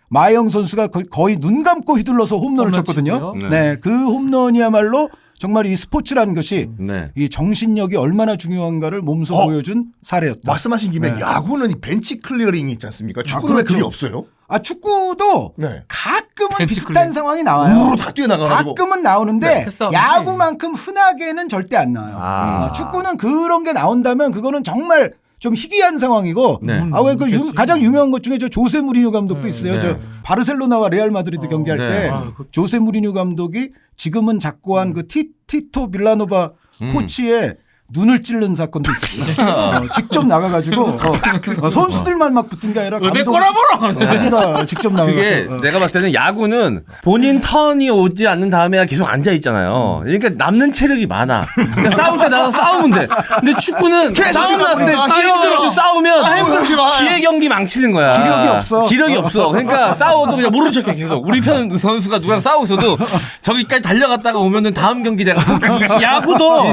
마혜영 선수가 거의 눈 감고 휘둘러서 홈런을 홈런 쳤거든요. 치고요. 네, 그 홈런이야말로 정말 이 스포츠라는 것이 네. 이 정신력이 얼마나 중요한가를 몸소 보여준 사례였다. 말씀하신 김에 네. 야구는 이 벤치 클리어링이 있지 않습니까? 축구는 왜 그게 없어요? 아 축구도 네. 가끔은 벤치 비슷한 클리어. 상황이 나와요. 우르르 다 뛰어나가가지고. 가끔은 나오는데 패스아웃이지. 야구만큼 흔하게는 절대 안 나와요. 아. 축구는 그런 게 나온다면 그거는 정말 좀 희귀한 상황이고 네. 왜 그 가장 유명한 것 중에 저 조세 무리뉴 감독도 있어요. 네. 저 바르셀로나와 레알 마드리드 경기할 네. 때 조세 무리뉴 감독이 지금은 작고한 그 티토 빌라노바 코치의 눈을 찌른 사건도 있었어요. 직접 나가가지고 선수들만 막 붙은 게 아니라 어디 감독 꼬라보러 자기가 직접 그게 나가서 내가 봤을 때는 야구는 본인 턴이 오지 않는 다음에 계속 앉아 있잖아요. 그러니까 남는 체력이 많아. 그러니까 싸울 때 나가서 싸우면 돼. 근데 축구는 싸움 났을 때 뛰어들어서 싸우면 뒤에 경기 망치는 거야. 기력이 없어. 기력이 없어. 그러니까 싸워도 그냥 모른 척해 계속. 우리 편 선수가 누구랑 싸우고 있어도 저기까지 달려갔다가 오면은 다음 경기 내가 야구도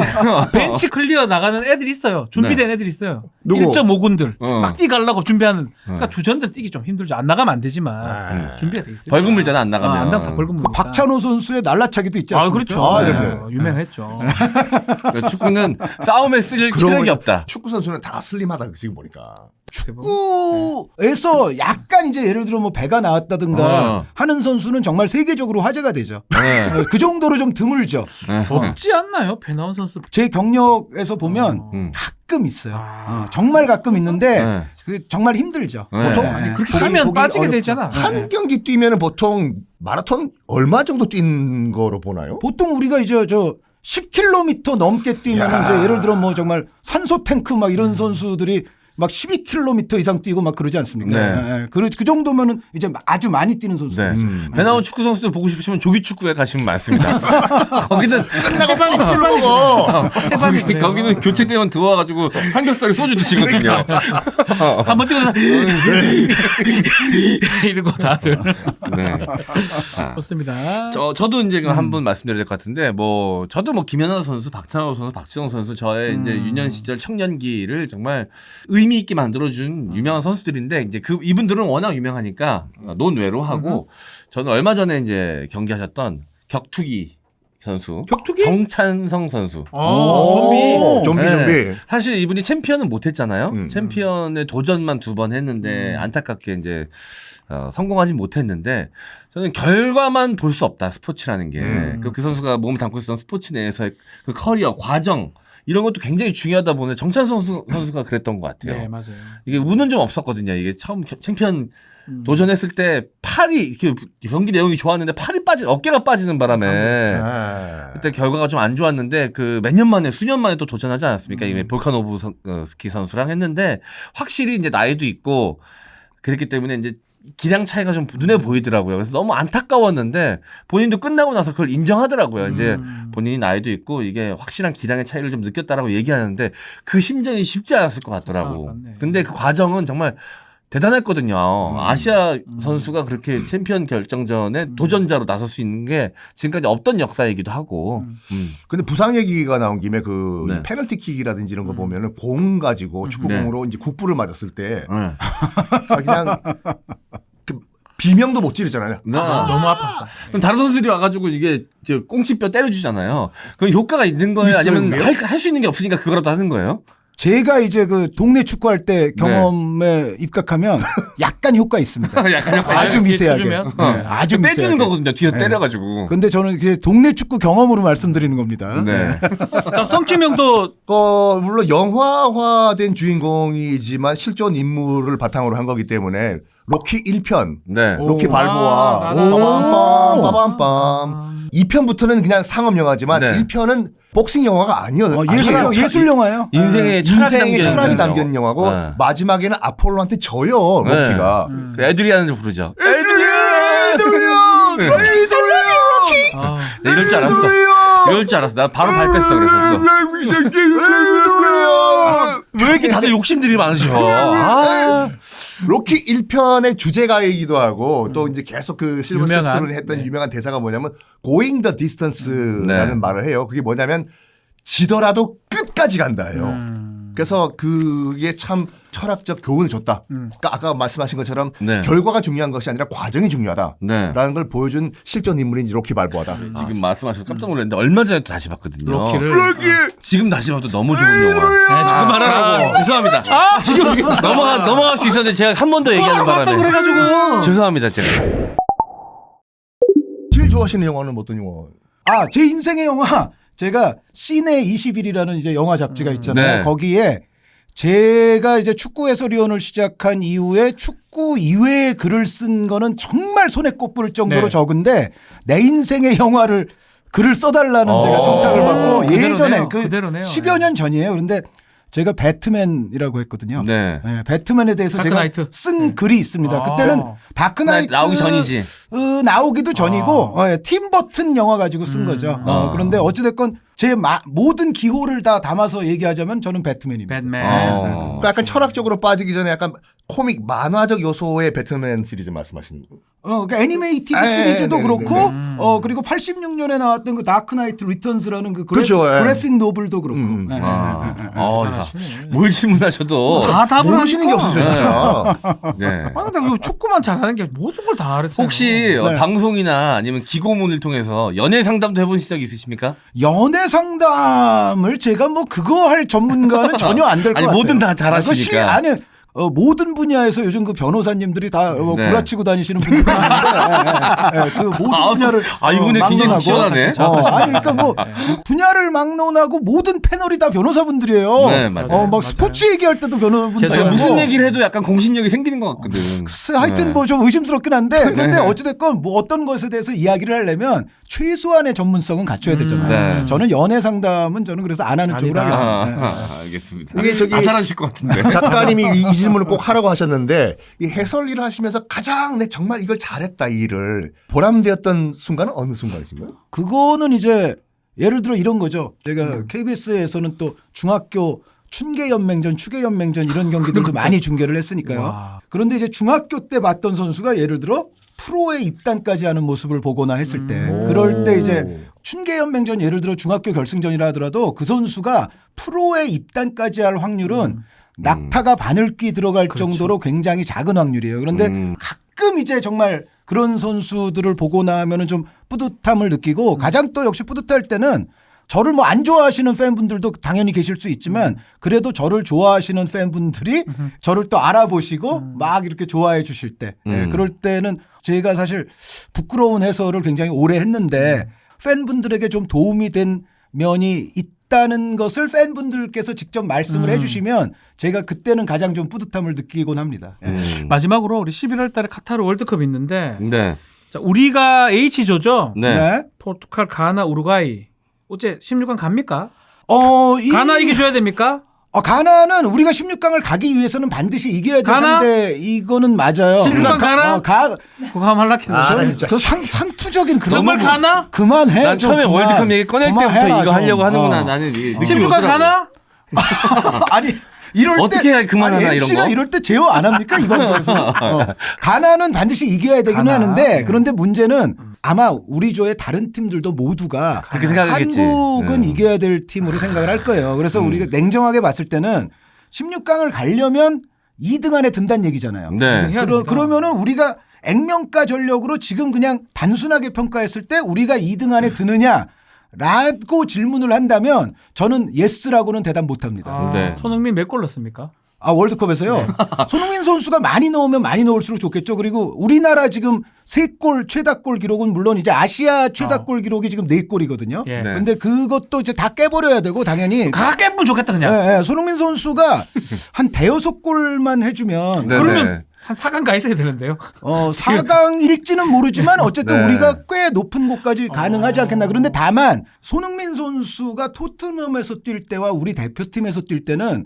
벤치 클리어 나가는 애들이 있어요. 준비된 애들이 있어요. 누구? 1.5군들 어. 막 뛰가려고 준비하는. 그러니까 주전들 뛰기 좀 힘들죠. 안 나가면 안 되지만 준비가 돼 있어요. 벌금 물잖아 안 나가면. 안 나가면 다 벌금 물니까. 박찬호 선수의 날라차기도 있지 아 않습니까? 그렇죠. 아, 네. 네. 유명했죠. 축구는 싸움에 쓸 체력이 없다. 축구 선수는 다 슬림하다 지금 보니까. 축구에서 약간 이제 예를 들어 뭐 배가 나왔다든가 하는 선수는 정말 세계적으로 화제가 되죠. 네. 그 정도로 좀 드물죠. 없지 않나요? 배 나온 선수. 제 경력에서 보면 가끔 있어요. 아. 정말 가끔 있는데 네. 그 정말 힘들죠. 네. 보통 아니, 그렇게 하면 빠지게 되잖아. 한 경기 뛰면은 보통 마라톤 얼마 정도 뛴 거로 보나요? 보통 우리가 이제 저 10km 넘게 뛰면 이제 예를 들어 뭐 정말 산소 탱크 막 이런 선수들이 막 12km 이상 뛰고 막 그러지 않습니까? 네. 그 정도면은 이제 아주 많이 뛰는 선수들. 네. 배 나온 축구 선수들 보고 싶으시면 조기축구에 가시면 많습니다. 거기는 끝나고 술 먹어. 거기는 교체 때만 들어와가지고 삼겹살에 소주 드시거든요. 한번 뛰고 나서 이러고 다들. 네. 좋습니다. 저도 이제 한 번 말씀드려야 될 것 같은데 저도 김연아 선수, 박찬호 선수, 박지성 선수 저의 이제 유년 시절 청년기를 정말 의미 있게 만들어준 유명한 선수들인데 이제 이분들은 워낙 유명하니까 논외로 하고 저는 얼마 전에 이제 경기하셨던 격투기 선수, 격투기? 정찬성 선수. 좀비. 네. 사실 이분이 챔피언은 못했잖아요. 음. 챔피언의 도전만 2번 했는데 안타깝게 이제 성공하지 못했는데 저는 결과만 볼 수 없다 스포츠라는 게 그 선수가 몸을 담고 있었던 스포츠 내에서의 그 커리어 과정 이런 것도 굉장히 중요하다 보니 정찬성 선수가 그랬던 것 같아요. 네 맞아요. 이게 운은 좀 없었거든요. 이게 처음 챔피언 도전했을 때 팔이 이렇게 경기 내용이 좋았는데 어깨가 빠지는 바람에 그때 결과가 좀 안 좋았는데 몇 년 만에 수년 만에 또 도전하지 않았습니까? 이게 볼카노브 스키 선수랑 했는데 확실히 이제 나이도 있고 그랬기 때문에 이제 기량 차이가 좀 눈에 보이더라고요. 그래서 너무 안타까웠는데 본인도 끝나고 나서 그걸 인정하더라고요. 이제 본인이 나이도 있고 이게 확실한 기량의 차이를 좀 느꼈다라고 얘기하는데 그 심정이 쉽지 않았을 것 같더라고. 맞네. 근데 그 과정은 정말 대단했거든요. 아시아 선수가 그렇게 챔피언 결정전에 도전자로 나설 수 있는 게 지금까지 없던 역사이기도 하고. 근데 부상 얘기가 나온 김에 그 네. 페널티킥이라든지 이런 거 보면은 공 가지고 축구공으로 이제 국부를 맞았을 때 그냥 그 비명도 못 지르잖아요. 너무 아팠어. 그럼 다른 선수들이 와가지고 이게 꽁치뼈 때려주잖아요. 그럼 효과가 있는 거예요? 있어요, 아니면 그게요? 할 수 있는 게 없으니까 그거라도 하는 거예요? 제가 이제 그 동네 축구할 때 경험에 입각하면 약간 효과 있습니다. 약간 아주 미세하게. 쳐주면? 아주 빼주는 미세하게. 거거든요. 뒤에서 때려가지고. 근데 저는 그게 동네 축구 경험으로 말씀드리는 겁니다. 네. 자, 썬킴 형도 물론 영화화된 주인공이지만 실존 인물을 바탕으로 한 거기 때문에 로키 1편, 네. 로키 발보아, 빠밤빰 2편부터는 그냥 상업 영화지만 네. 1편은 복싱 영화가 아니에요. 예술 영화예요. 인생의 인생의 철학이 담긴 담긴 영화고 네. 마지막에는 아폴로한테 져요 로키가. 그 에드리안을 부르죠. 네, 이럴 줄 알았어. 이럴 줄 알았어. 나 바로 발 뺐어. 그래서 또. 왜 이렇게 다들 욕심들이 많으셔? 아. 로키 1편의 주제가이기도 하고 또 이제 계속 그 실버스터 유명한, 스탈론이 했던 네. 유명한 대사가 뭐냐면 going the distance라는 네. 말을 해요. 그게 뭐냐면 지더라도 끝까지 간다예요. 그래서 그게 참 철학적 교훈을 줬다. 그러니까 아까 말씀하신 것처럼 네. 결과가 중요한 것이 아니라 과정이 중요하다라는 네. 걸 보여준 실존 인물인지 로키 발보하다. 지금 말씀하셔서 깜짝 놀랐는데 얼마 전에 또 다시 봤거든요. 로키를 지금 다시 봐도 너무 좋은 영화. 네, 지금 말하라고. 죄송합니다. 지금 넘어갈 수 있었는데 제가 한 번 더 얘기하는 바람에. 그래가지고. 죄송합니다, 제가. 제일 좋아하시는 영화는 어떤 영화? 아, 제 인생의 영화 제가 시내 20일이라는 이제 영화 잡지가 있잖아요. 네. 거기에 제가 이제 축구 해설위원을 시작한 이후에 축구 이외의 글을 쓴 거는 정말 손에 꼽을 정도로 네. 적은데 내 인생의 영화를 글을 써달라는 제가 청탁을 받고 그대로네요. 예전에 그 그대로네요. 10여 년 전이에요. 그런데 제가 배트맨이라고 했거든요. 네. 네, 배트맨에 대해서 제가 다크나이트. 쓴 글이 있습니다. 아. 그때는 다크나이트 나오기 전이지. 나오기도 전이고 팀 버튼 영화 가지고 쓴 거죠. 그런데 어찌됐건 제 모든 기호를 다 담아서 얘기하자면 저는 배트맨입니다. 배트맨. 그러니까 약간 철학적으로 빠지기 전에 약간 코믹 만화적 요소의 배트맨 시리즈 말씀하시는 거. 그러니까 애니메이티드 아, 시리즈도 네, 그렇고 네, 그리고 86년에 나왔던 그 다크나이트 리턴스라는 그 그렇죠, 예. 그래픽 노블도 그렇고. 네. 야. 뭘 질문하셔도. 다 답을 모르시는 게 하니까. 없으셔 진짜. 네. 아, 근데 그 축구만 잘하는 게 모든 걸 다 알았어요. 혹시 방송이나 아니면 기고문을 통해서 연애 상담도 해보신 적이 있으십니까? 연애 상담을 제가 뭐 그거 할 전문가는 전혀 안 될 것 아니, 같아요. 뭐든 다 잘하시니까. 아니 모든 분야에서 요즘 그 변호사님들이 다 네. 구라치고 다니시는 분들이 있는데 그 모든 분야를 이분이 굉장히 막론하고. 시원하네. 아니 그러니까 뭐 분야를 막론하고 모든 패널이 다 변호사분들이에요. 네, 맞아요. 막 스포츠 얘기할 때도 변호사분들. 죄송해요. 무슨 얘기를 해도 약간 공신력이 생기는 것 같거든. 글쎄, 하여튼 네. 뭐 좀 의심스럽긴 한데 그런데 어찌됐건 뭐 어떤 것에 대해서 이야기를 하려면 최소한의 전문성은 갖춰야 되잖아요. 네. 저는 연애 상담은 저는 그래서 안 하는 쪽으로 아니다. 하겠습니다. 알겠습니다. 이게 저기- 아살하실 것 같은데. 작가님이 이 질문을 꼭 하라고 하셨는데 이 해설 일을 하시면서 가장 내 정말 이걸 잘했다 이 일을 보람되었던 순간은 어느 순간이신가요? 그거는 이제 예를 들어 이런 거죠. 제가 KBS에서는 또 중학교 춘계연맹전, 추계연맹전 이런 경기들도 많이 중계를 했으니까요. 와. 그런데 이제 중학교 때 봤던 선수가 예를 들어 프로에 입단까지 하는 모습을 보거나 했을 때 그럴 때 이제 춘계연맹전 예를 들어 중학교 결승전이라 하더라도 그 선수가 프로에 입단까지 할 확률은 낙타가 바늘귀 들어갈 정도로 굉장히 작은 확률이에요. 그런데 가끔 이제 정말 그런 선수들을 보고 나면은 좀 뿌듯함을 느끼고 가장 또 역시 뿌듯할 때는 저를 뭐 안 좋아하시는 팬분들도 당연히 계실 수 있지만 그래도 저를 좋아하시는 팬분들이 저를 또 알아보시고 막 이렇게 좋아해 주실 때 그럴 때는 제가 사실 부끄러운 해설을 굉장히 오래 했는데 팬분들에게 좀 도움이 된 면이 있다는 것을 팬분들께서 직접 말씀을 해주시면 제가 그때는 가장 좀 뿌듯함을 느끼곤 합니다. 마지막으로 우리 11월 달에 카타르 월드컵이 있는데 네. 자, 우리가 H조죠. 네. 네. 포르투갈, 가나, 우루과이. 어째 16강 갑니까? 이 가나 이겨줘야 됩니까? 가나는 우리가 16강을 가기 위해서는 반드시 이겨야 될 가나? 텐데 이거는 맞아요. 16강 가나? 그거 하면 할락했네. 진짜. 그 상투적인 그런 정말 거 가나? 그만해. 난 좀 처음에 그만. 월드컵 얘기 꺼낼 때부터 그만해라, 이거 좀. 하려고 하는구나. 나는 이 느낌이 16강 오더라고. 가나? 아니 이럴 어떻게 해야 그만하나 아니, 이런 MC가 거? 이럴 때 제어 안 합니까? 이 방송에서. 가나는 반드시 이겨야 되기는 가나. 하는데 네. 그런데 문제는 아마 우리 조의 다른 팀들도 모두가 그렇게 생각하겠지. 한국은 이겨야 될 팀으로 생각을 할 거예요. 그래서 우리가 냉정하게 봤을 때는 16강을 가려면 2등 안에 든다는 얘기잖아요. 네. 해야 됩니다. 그러면은 우리가 액면가 전력으로 지금 그냥 단순하게 평가했을 때 우리가 2등 안에 드느냐라고 질문을 한다면 저는 예스라고는 대답 못합니다. 아, 네. 손흥민 몇 골 넣습니까? 월드컵에서요. 손흥민 선수가 많이 넣으면 많이 넣을수록 좋겠죠. 그리고 우리나라 지금 3골 최다골 기록은 물론 이제 아시아 최다골 기록이 지금 4골이거든요. 예. 네. 근데 그것도 이제 다 깨버려야 되고 당연히 가 깨면 좋겠다 그냥. 예, 예. 손흥민 선수가 한 대여섯 골만 해주면 네, 그러면 네. 한 4강 가 있어야 되는데요. 4강일지는 모르지만 어쨌든 네. 우리가 꽤 높은 곳까지 가능하지 않겠나. 그런데 다만 손흥민 선수가 토트넘에서 뛸 때와 우리 대표팀에서 뛸 때는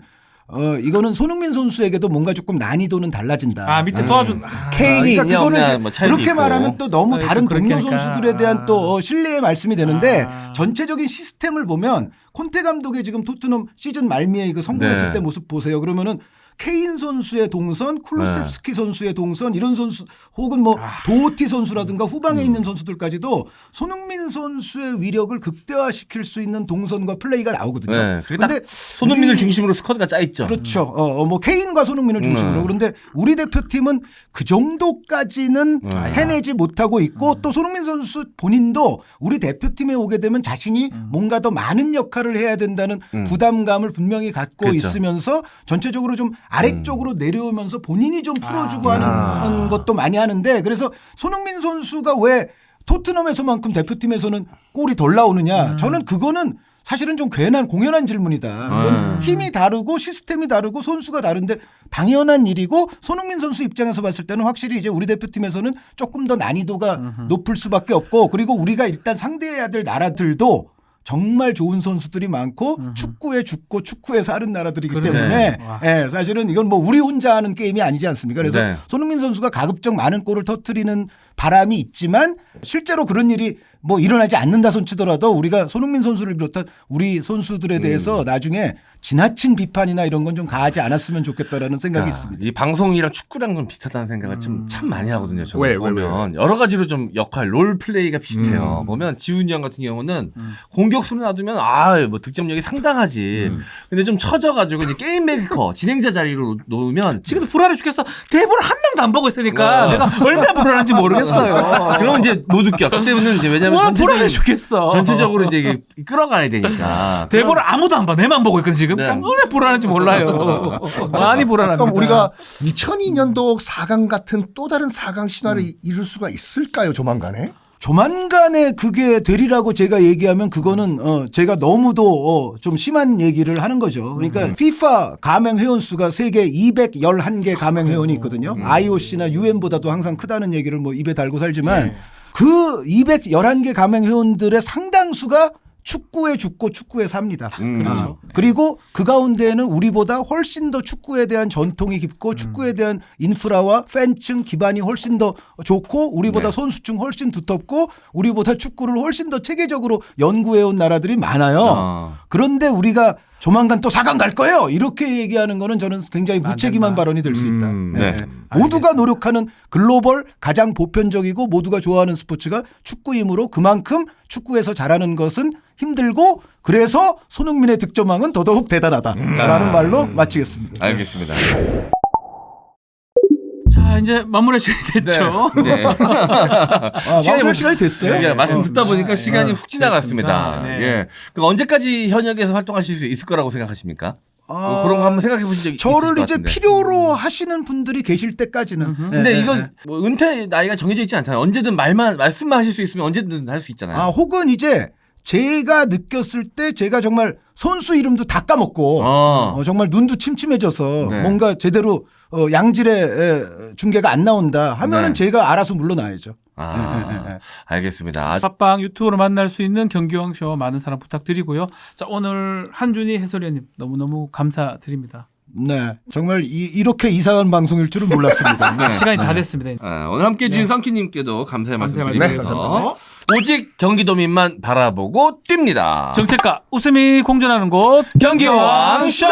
이거는 손흥민 선수에게도 뭔가 조금 난이도는 달라진다. 아 밑에 도와준. 케인이 그러니까 있냐 그거는 없냐 이제 뭐 차이도 그렇게 있고. 말하면 또 너무 아, 다른 좀 그렇게 동료 하니까. 선수들에 대한 또 신뢰의 말씀이 되는데 아. 전체적인 시스템을 보면 콘테 감독의 지금 토트넘 시즌 말미에 이거 성공했을 네. 때 모습 보세요. 그러면은 케인 선수의 동선, 쿨루셉스키 선수의 동선 이런 선수 혹은 뭐 도오티 선수라든가 후방에 있는 선수들까지도 손흥민 선수의 위력을 극대화시킬 수 있는 동선과 플레이가 나오거든요. 네. 그게 딱 그런데 손흥민을 우리- 중심으로 스쿼드가 짜 있죠. 그렇죠. 뭐 케인과 손흥민을 중심으로. 그런데 우리 대표팀은 그 정도까지는 해내지 못하고 있고 또 손흥민 선수 본인도 우리 대표팀에 오게 되면 자신이 뭔가 더 많은 역할을 해야 된다는 부담감을 분명히 갖고 그렇죠. 있으면서 전체적으로 좀 아래쪽으로 내려오면서 본인이 좀 풀어주고 하는 것도 많이 하는데 그래서 손흥민 선수가 왜 토트넘에서만큼 대표팀에서는 골이 덜 나오느냐. 저는 그거는 사실은 좀 괜한 공연한 질문이다. 이건 팀이 다르고 시스템이 다르고 선수가 다른데 당연한 일이고 손흥민 선수 입장에서 봤을 때는 확실히 이제 우리 대표팀에서는 조금 더 난이도가 높을 수밖에 없고 그리고 우리가 일단 상대해야 될 나라들도 정말 좋은 선수들이 많고 축구에 죽고 축구에 사는 나라들이기 그러네. 때문에 와. 예, 사실은 이건 뭐 우리 혼자 하는 게임이 아니지 않습니까? 그래서 네. 손흥민 선수가 가급적 많은 골을 터뜨리는 바람이 있지만 실제로 그런 일이 뭐 일어나지 않는다 손치더라도 우리가 손흥민 선수를 비롯한 우리 선수들에 대해서 나중에 지나친 비판이나 이런 건 좀 가하지 않았으면 좋겠다라는 생각이 있습니다. 이 방송이랑 축구랑 좀 비슷하다는 생각을 참 많이 하거든요. 저는 왜, 왜, 보면 여러 가지로 좀 역할 롤 플레이가 비슷해요. 보면 지훈이 형 같은 경우는 공격수로 놔두면 뭐 득점력이 상당하지. 근데 좀 처져가지고 이제 게임 메이커 진행자 자리로 놓으면 지금도 불안해 죽겠어. 대본 한 명도 안 보고 있으니까 내가 얼마나 불안한지 모르겠어요. 그럼 이제 못 웃겨. 그때는 이제 왜냐면 와 불안해 죽겠어. 전체적으로 이제 이게 끌어가야 되니까. 대본을 아무도 안 봐. 내만 보고 있거든 지금. 네. 얼마나 불안한지 몰라요. 많이 불안합니다. 그럼 우리가 2002년도 4강 같은 또 다른 4강 신화를 이룰 수가 있을까요, 조만간에? 조만간에 그게 되리라고 제가 얘기하면 그거는 제가 너무도 좀 심한 얘기를 하는 거죠. 그러니까 FIFA 가맹 회원 수가 세계 211개 가맹 회원이 있거든요. IOC나 UN보다도 항상 크다는 얘기를 뭐 입에 달고 살지만 그 211개 가맹 회원들의 상당수가 축구에 죽고 축구에 삽니다. 그렇죠. 그리고 그 가운데에는 우리보다 훨씬 더 축구에 대한 전통이 깊고 축구에 대한 인프라와 팬층 기반이 훨씬 더 좋고 우리보다 선수층 훨씬 두텁고 우리보다 축구를 훨씬 더 체계적으로 연구해온 나라들이 많아요. 그런데 우리가 조만간 또 4강 갈 거예요. 이렇게 얘기하는 거는 저는 굉장히 무책임한 발언이 될 수 있다. 네. 모두가 노력하는 글로벌 가장 보편적이고 모두가 좋아하는 스포츠가 축구이므로 그만큼 축구에서 잘하는 것은 힘들고 그래서 손흥민의 득점왕은 더더욱 대단하다라는 말로 마치겠습니다. 알겠습니다. 자 이제 마무리 시간이 됐죠. 네. 마무리 시간이 됐어요? 예, 말씀 듣다 보니까 시간이 훅 지나갔습니다. 됐습니다. 네. 예. 그 언제까지 현역에서 활동하실 수 있을 거라고 생각하십니까? 뭐 그런 거 한번 생각해 보신 적이 있으실 저를 것 이제 같은데. 필요로 하시는 분들이 계실 때까지는. 근데 예, 이건 예. 뭐 은퇴 나이가 정해져 있지 않잖아요. 언제든 말씀만 하실 수 있으면 언제든 할 수 있잖아요. 혹은 이제 제가 느꼈을 때 제가 정말 선수 이름도 다 까먹고 정말 눈도 침침해져서 네. 뭔가 제대로 양질의 중계가 안 나온다 하면은 네. 제가 알아서 물러나야죠. 알겠습니다. 팟빵 유튜브로 만날 수 있는 경기왕쇼 많은 사랑 부탁드리고요. 자 오늘 한준희 해설위원님 너무너무 감사드립니다. 네, 정말 이렇게 이상한 방송일 줄은 몰랐습니다. 네. 시간이 다 됐습니다. 오늘 함께 해주신 네. 성키님께도 감사의 말씀 감사의 드리면서 말씀. 오직 경기도민만 바라보고 뜁니다. 정책과 웃음이 공존하는 곳 경기왕 쇼!